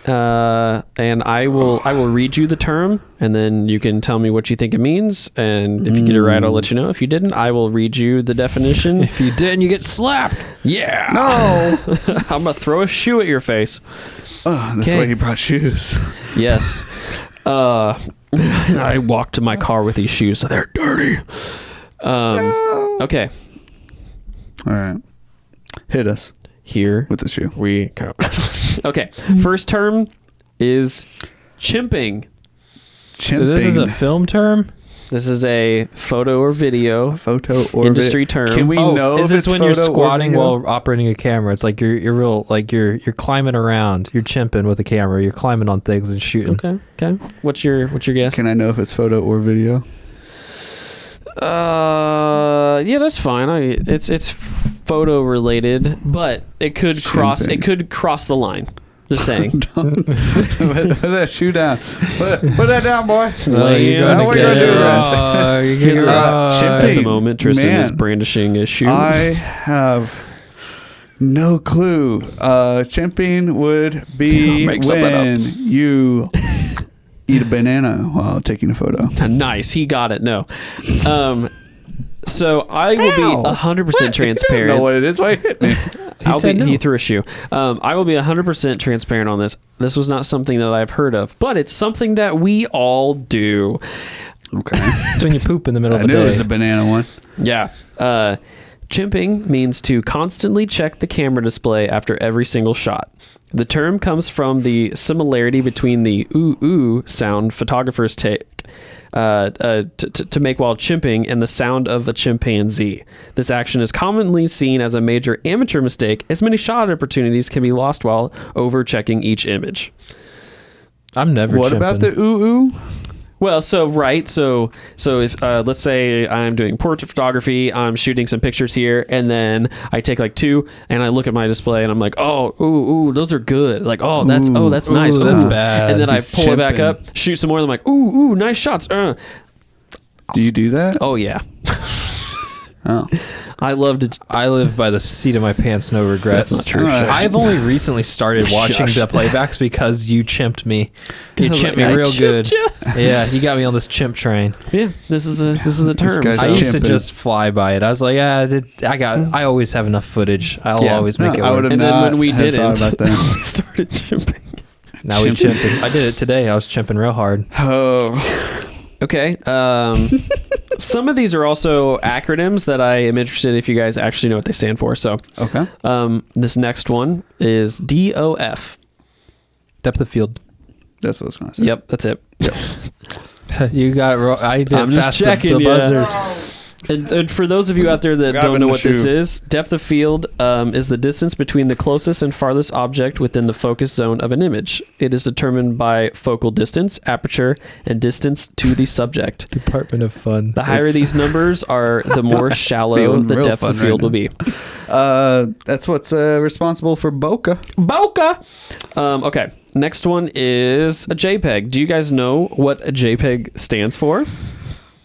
And I will read you the term, and then you can tell me what you think it means. And if you get it right, I'll let you know. If you didn't, I will read you the definition. If you didn't, you get slapped. Yeah. No. I'm gonna throw a shoe at your face. Oh, that's Okay. why he brought shoes. Yes. And I walked to my car with these shoes, so they're dirty. Okay. All right. Hit us Here with the shoe. we go. Okay. First term is chimping. Chimping. This is a film term? This is a photo or video photo or industry term. Can we know is if this it's when you're photo or squatting video? while operating a camera? It's like you're real, like you're climbing around. You're chimping with a camera. You're climbing on things and shooting. Okay. What's your guess? Can I know if it's photo or video? Yeah, that's fine. It's photo related, but it could cross. Chimping. It could cross the line. Just saying. put that shoe down. Put that down, boy. You're How are we gonna do that? You're At the chimping. moment, Tristan Man. is brandishing a shoe. I have no clue. Chimping would be Make something when you eat a banana while taking a photo. Nice. He got it. No. So I will be 100% transparent. I don't know what it is. Why you hit me? He threw a shoe. I will be 100% transparent on this. This was not something that I've heard of, but it's something that we all do. Okay. It's when you poop in the middle of the day. I knew it was the banana one. Yeah. Chimping means to constantly check the camera display after every single shot. The term comes from the similarity between the ooh ooh sound photographers take to make while chimping and the sound of a chimpanzee. This action is commonly seen as a major amateur mistake, as many shot opportunities can be lost while over checking each image. I'm never What chimping. about the ooh ooh? Well, so if let's say I'm doing portrait photography, I'm shooting some pictures here, and then I take like 2, and I look at my display, and I'm like, oh, ooh, those are good. Like, that's nice. Ooh, that's bad. And then He's I pull it back chimping. up, shoot some more, and I'm like, ooh, nice shots. Do you do that? Oh yeah, Oh. I love to. I live by the seat of my pants, no regrets. That's not true. I've only recently started watching Shush. the playbacks because you chimped me. You chimped me I real good. chimped ya. Yeah, you got me on this chimp train. Yeah, this is a term. guy's I So- used to chimping. just fly by it. I was like, I always have enough footage. I'll Yeah. always make it I work. would have And then not when we had didn't, thought about that. we started chimping. Now we chimping. I did it today. I was chimping real hard. Oh. Okay. Some of these are also acronyms that I am interested if you guys actually know what they stand for. So, Okay. this next one is DOF. Depth of field. That's what I was going to say. Yep, that's it. You got it. I did I'm just fast checking, the yeah. buzzers. And for those of you out there that Grabbing don't know the what this shoe. is, depth of field is the distance between the closest and farthest object within the focus zone of an image. It is determined by focal distance, aperture, and distance to the subject. Department of Fun. The higher these numbers are, the more shallow Feeling the real depth of fun field right will be. That's what's responsible for bokeh. Bokeh! Okay, next one is a JPEG. Do you guys know what a JPEG stands for?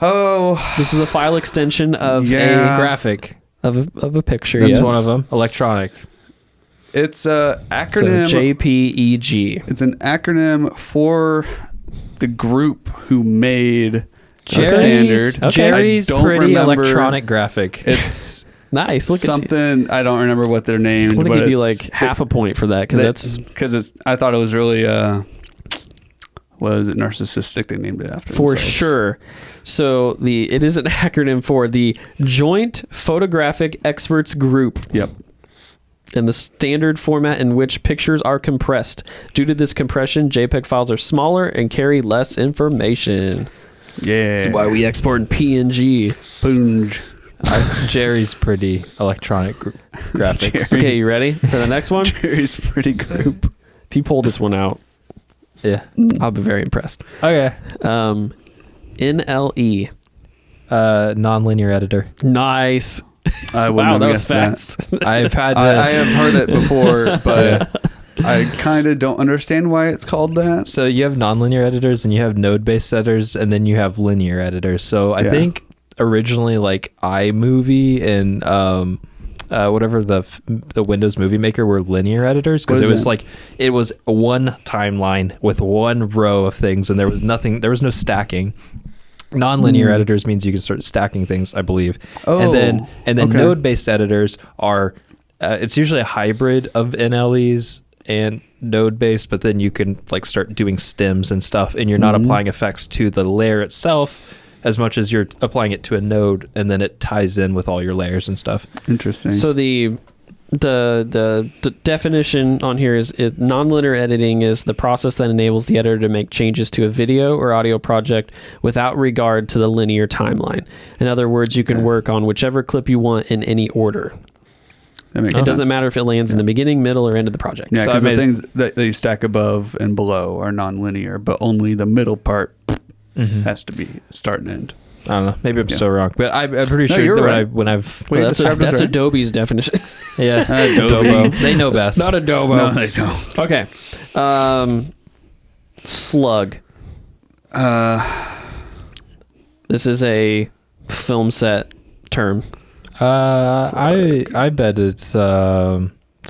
Oh, This is a file extension of Yeah. Graphic. of a picture. That's yes. one of them. Electronic. it's a So acronym. JPEG. It's an acronym for the group who made the standard. Okay. Jerry's I don't Pretty remember- Electronic Graphic. It's Nice. Look at you. something I don't remember what they're named. I want to but give you it's- like half a point for that because that's because it's. I thought it was really was it narcissistic? They named it after for themselves. sure. So it is an acronym for the Joint Photographic Experts Group. Yep. And the standard format in which pictures are compressed. Due to this compression, JPEG files are smaller and carry less information. Yeah. That's why we export in PNG. Poonge. Jerry's Pretty Electronic Graphics. Okay, you ready for the next one? Jerry's Pretty Group. If you pull this one out, Yeah. I'll be very impressed. Okay. NLE. Non-linear editor. Nice. I Wow, wouldn't that have was guessed fast. I've had I have heard it before, but I kind of don't understand why it's called that. So you have non-linear editors and you have node-based editors and then you have linear editors. So I Yeah. think originally like iMovie and whatever the Windows Movie Maker were linear editors because What it is was that? like it was one timeline with one row of things and there was no stacking. Non-linear editors means you can start stacking things, I believe. Oh, and then okay. node-based editors are it's usually a hybrid of NLEs and node-based, but then you can like start doing stems and stuff, and you're not applying effects to the layer itself as much as you're applying it to a node, and then it ties in with all your layers and stuff. Interesting. So the definition on here is nonlinear editing is the process that enables the editor to make changes to a video or audio project without regard to the linear timeline. In other words, you can work on whichever clip you want in any order. that makes It sense. doesn't matter if it lands in the beginning, middle, or end of the project. Yeah, So because I the made- things that you stack above and below are non-linear, but only the middle part has to be start and end. I don't know. Maybe I'm Yeah. still wrong, but I'm pretty No, sure you're that right. when I've Well, Wait, that's right. Adobe's definition. yeah Adobe. Adobe. They know best. Not Adobe. No, they don't. Okay. Slug. This is a film set term. I bet it's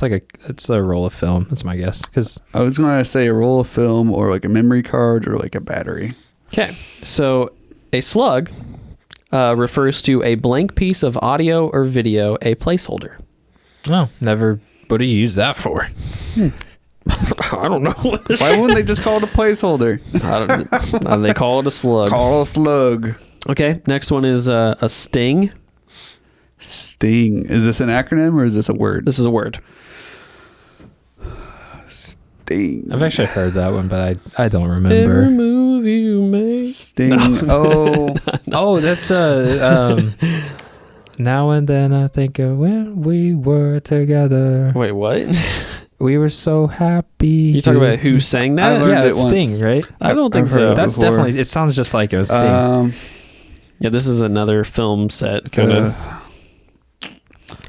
It's a roll of film. That's my guess. Because I was going to say a roll of film or like a memory card or like a battery. Okay, so a slug refers to a blank piece of audio or video, a placeholder. oh, never. What do you use that for? I don't know. Why wouldn't they just call it a placeholder? They call it a slug. Call it a slug. Okay, next one is a sting. Sting. Is this an acronym or is this a word? This is a word. Sting. I've actually heard that one, but I don't Every remember. move you make. Sting. No. Oh, that's now and then I think of when we were together. Wait, what? We were so happy. You talking about who sang I that? learned Yeah, it it's once. Sting, right? I don't think I've heard so. it That's before. definitely. It sounds just like it was Sting. Yeah, this is another film set. Kind of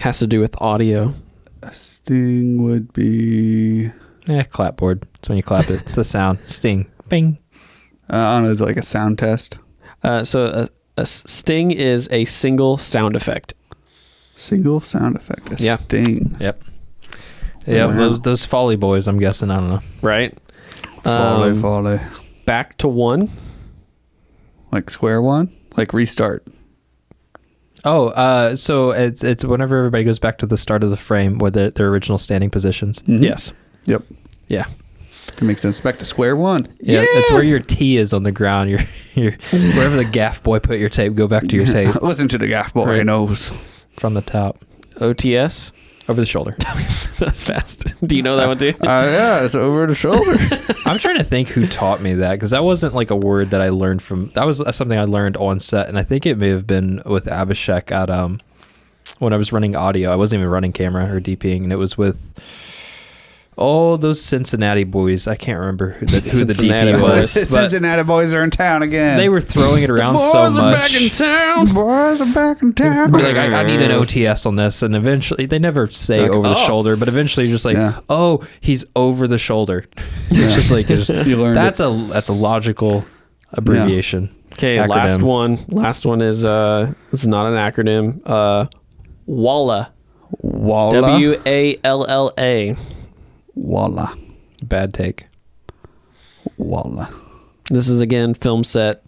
has to do with audio. Sting would be. Clapboard. It's when you clap it. It's the sound. Sting. Bing. I don't know. Is it like a sound test? So a sting is a single sound effect. Single sound effect. A Yeah. sting. Yep. Yeah, Wow. those Foley boys. I'm guessing. I don't know. Right. Foley. Back to one. Like square one? Like restart. Oh, so it's whenever everybody goes back to the start of the frame where their original standing positions. Mhm. Yes. Yep. Yeah. That makes sense. Back to square one. Yeah, it's where your T is on the ground. You're wherever the gaff boy put your tape. Go back to your tape Listen to the gaff boy. Right. Knows. from the top, OTS. over the shoulder. That's fast. Do you know that one too? Yeah, it's over the shoulder. I'm trying to think who taught me that, because that wasn't like a word that I learned from. That was something I learned on set, and I think it may have been with Abhishek at when I was running audio. I wasn't even running camera or DPing, and it was with those Cincinnati boys. I can't remember who the Cincinnati DP was. boys. but Cincinnati boys are in town again. they were throwing it around so much. town. Boys are back in town. Be like, I need an OTS on this, and eventually they never say Like, over the shoulder, but eventually you're just like, Yeah. oh, he's over the shoulder. It's just like You learned that's a logical abbreviation. Okay, Acronym. last one is it's not an acronym. WALLA. Walla. WALLA. Walla. Bad take. Walla. This is again film set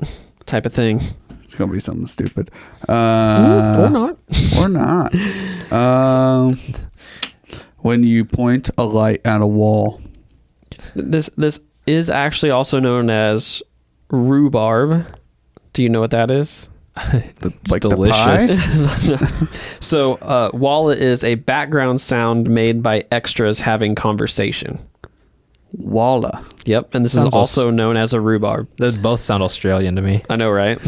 type of thing. It's gonna be something stupid. Or not. Or not. When you point a light at a wall. This is actually also known as rhubarb. Do you know what that is? It's like the delicious. pie? So, walla is a background sound made by extras having conversation. Walla. Yep, and this Sounds is also known as a rhubarb. Those both sound Australian to me. I know, right?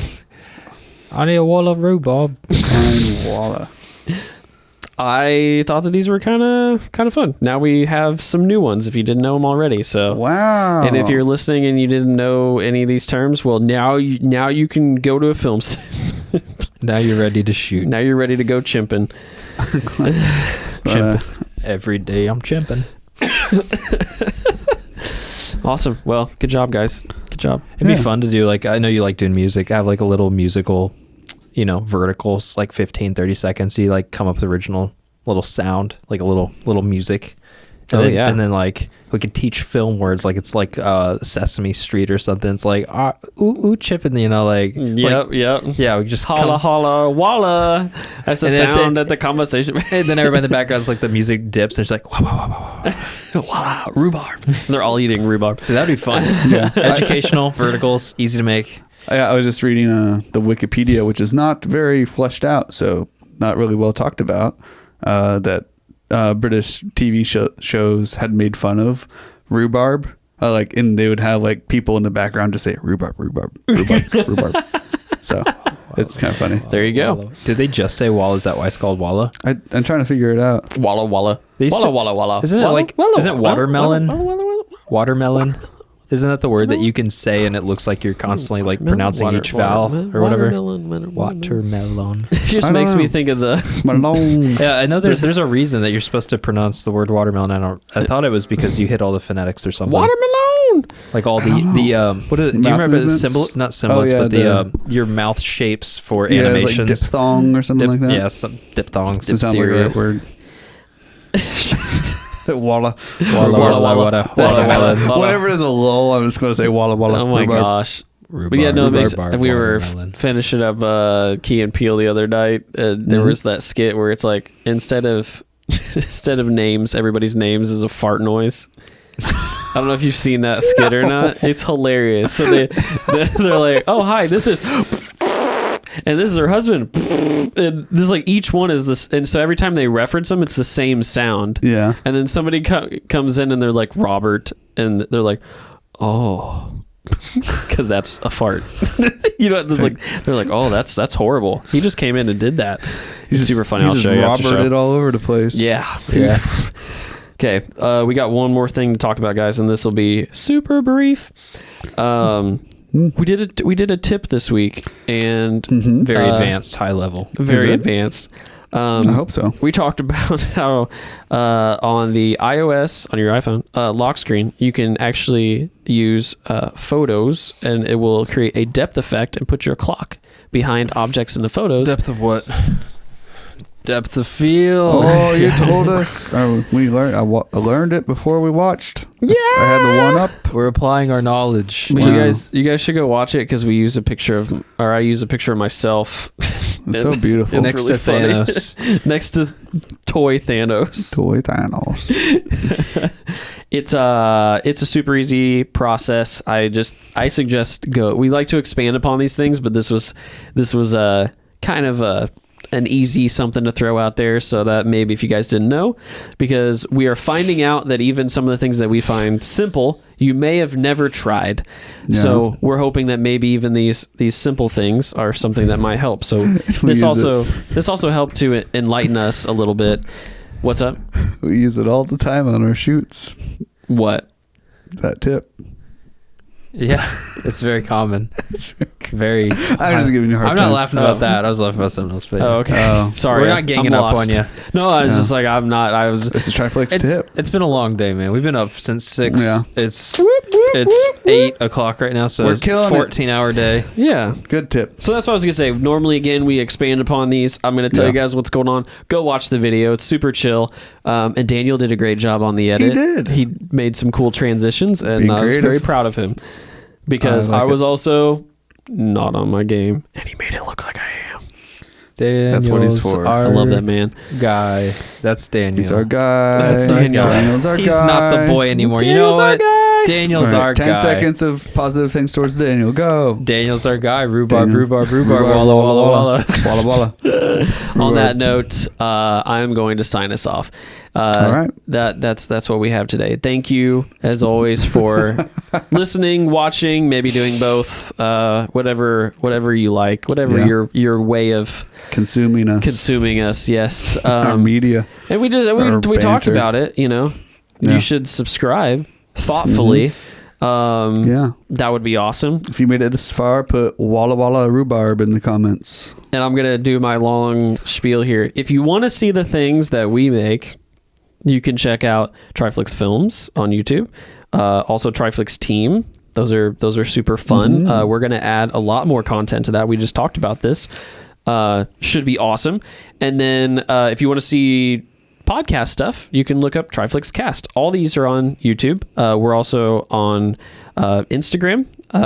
I need a wall of rhubarb. And Walla. I thought that these were kind of fun. Now we have some new ones if you didn't know them already. So Wow. And if you're listening and you didn't know any of these terms, well, now you can go to a film set. Now you're ready to shoot. Now you're ready to go chimping. Chimping. Every day I'm chimping. Awesome. Well, good job, guys. Good job. It'd be fun to do, like, I know you like doing music. Have like a little musical, verticals, like 15, 30 seconds. You like come up with original little sound, like a little music. And then, yeah. And then like we could teach film words, like it's like Sesame Street or something. It's like ooh chipping, like Yep. yeah, we just Holla, holla, walla. That's the And that's sound it. that the conversation. And then everybody in the background's like the music dips and it's like wah, wah, wah, wah. Voila, rhubarb. They're all eating rhubarb. So that'd be fun. Yeah. Educational, verticals, easy to make. I was just reading the Wikipedia, which is not very fleshed out, so not really well talked about, that British TV shows had made fun of rhubarb. And they would have like people in the background just say rhubarb, rhubarb, rhubarb, rhubarb. So it's kind of funny. There you go. Did they just say walla? Is that why it's called walla? I'm trying to figure it out. Walla, walla. They used Walla, to- walla, walla. Isn't it Walla, like- walla, isn't walla, watermelon? walla, walla, walla, walla. Watermelon. Isn't that the word that you can say and it looks like you're constantly like pronouncing each vowel or whatever? Watermelon. It just I don't makes me know. think of the Malone. Yeah, I know there's a reason that you're supposed to pronounce the word watermelon. I thought it was because you hit all the phonetics or something. watermelon. Like all the what is it? Do you Mouth remember the movements? symbol? Not semblance, Oh, yeah, but the your mouth shapes for Yeah, it's like animations. diphthong or something like that. Yeah, some diphthongs. It sounds like a right word. Walla. Walla. Whatever is a lull, I'm just going to say walla walla. Oh my gosh. But yeah, no, it makes, we were finishing up Key and Peele the other night. There was that skit where it's like instead of names, everybody's names is a fart noise. I don't know if you've seen that skit or not. It's hilarious. So they're like, "Oh hi, this is," and this is her husband. And this like each one is this, and so every time they reference them, it's the same sound. Yeah. And then somebody comes in and they're like Robert, and they're like, "Oh." Because that's a fart. You know, there's like they're like, oh, that's horrible. He just came in and did that. It's super funny. I'll show you after show. It all over the place. Yeah. Okay, we got one more thing to talk about, guys, and this will be super brief. We did a tip this week, and very advanced, high level, very advanced. I hope so. We talked about how on the iOS, on your iPhone, lock screen, you can actually use photos, and it will create a depth effect and put your clock behind objects in the photos. Depth of what? Depth of field. Oh, you told us. We learned. I learned it before we watched. Yeah, I had the one up. We're applying our knowledge. Wow. You guys should go watch it because we use a picture of, or I use a picture of myself. It's so beautiful. Next really to Thanos. Next to toy Thanos. Toy Thanos. It's a super easy process. I suggest go. We like to expand upon these things, but this was kind of an easy something to throw out there, so that maybe if you guys didn't know, because we are finding out that even some of the things that we find simple, you may have never tried. Yeah. So we're hoping that maybe even these simple things are something that might help. So this also helped to enlighten us a little bit. What's up? We use it all the time on our shoots. What? That tip. Yeah, it's very common. It's very. I'm just giving you a hard time. I'm not laughing about that. I was laughing about something else. Oh, okay. Sorry, we're not ganging up on you. No, I was just like, I'm not. I was. It's a TRIFLIX tip. It's been a long day, man. We've been up since 6. Yeah. It's 8 o'clock right now, so we're it's a 14-hour day. Yeah, good tip. So that's what I was gonna say. Normally, again, we expand upon these. I'm gonna tell you guys what's going on. Go watch the video. It's super chill. And Daniel did a great job on the edit. He did. He made some cool transitions, and I was very proud of him. Because I was also not on my game, and he made it look like I am. That's what he's for. I love that man. Guy. That's Daniel. He's our guy. That's Daniel. Daniel's our guy. He's not the boy anymore. Daniel's, you know what? Guy. Daniel's our guy. 10 seconds of positive things towards Daniel. Go. Daniel's our guy. Rhubarb, rhubarb, walla, walla, walla. Walla, walla. On that note, I'm going to sign us off. All right. That's what we have today. Thank you, as always, for listening, watching, maybe doing both. Whatever you like, whatever your way of consuming us. Yes. Our media. And we talked about it. You should subscribe thoughtfully. That would be awesome. If you made it this far, put Walla Walla Rhubarb in the comments. And I'm gonna do my long spiel here. If you want to see the things that we make, you can check out TRIFLIX Films on YouTube. Also TRIFLIX Team. Those are super fun. We're gonna add a lot more content to that. We just talked about this. Should be awesome. And then if you want to see podcast stuff, you can look up TRIFLIX Cast. All these are on YouTube. We're also on Instagram.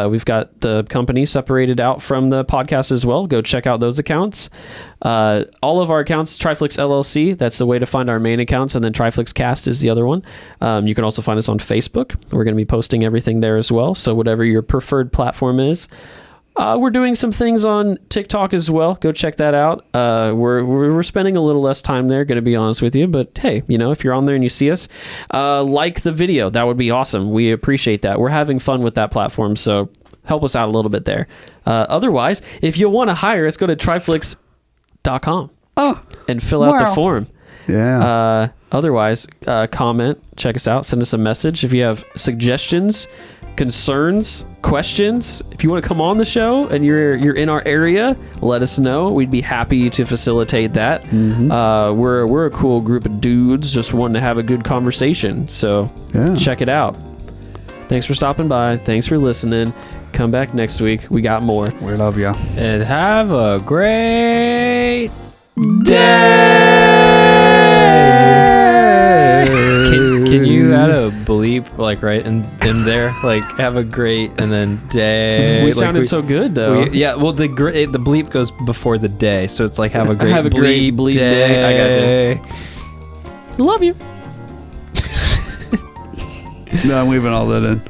We've got the company separated out from the podcast as well. Go check out those accounts. All of our accounts, TRIFLIX LLC, that's the way to find our main accounts, and then TRIFLIX Cast is the other one. You can also find us on Facebook. We're going to be posting everything there as well, so whatever your preferred platform is. We're doing some things on TikTok as well. Go check that out. We're spending a little less time there, going to be honest with you. But hey, if you're on there and you see us, like the video. That would be awesome. We appreciate that. We're having fun with that platform, so help us out a little bit there. Otherwise, if you want to hire us, go to triflix.com and fill out the form. Yeah. Otherwise, comment, check us out, send us a message. If you have suggestions, concerns, questions, if you want to come on the show and you're in our area, let us know. We'd be happy to facilitate that. We're a cool group of dudes just wanting to have a good conversation, so check it out. Thanks for stopping by. Thanks for listening. Come back next week. We got more. We love you. And have a great day. Can you add a bleep like right in there? Like have a great and then day. We like sounded so good though. Yeah, well the bleep goes before the day, so it's like have a great bleep day. I got you. Love you. No, I'm leaving all that in.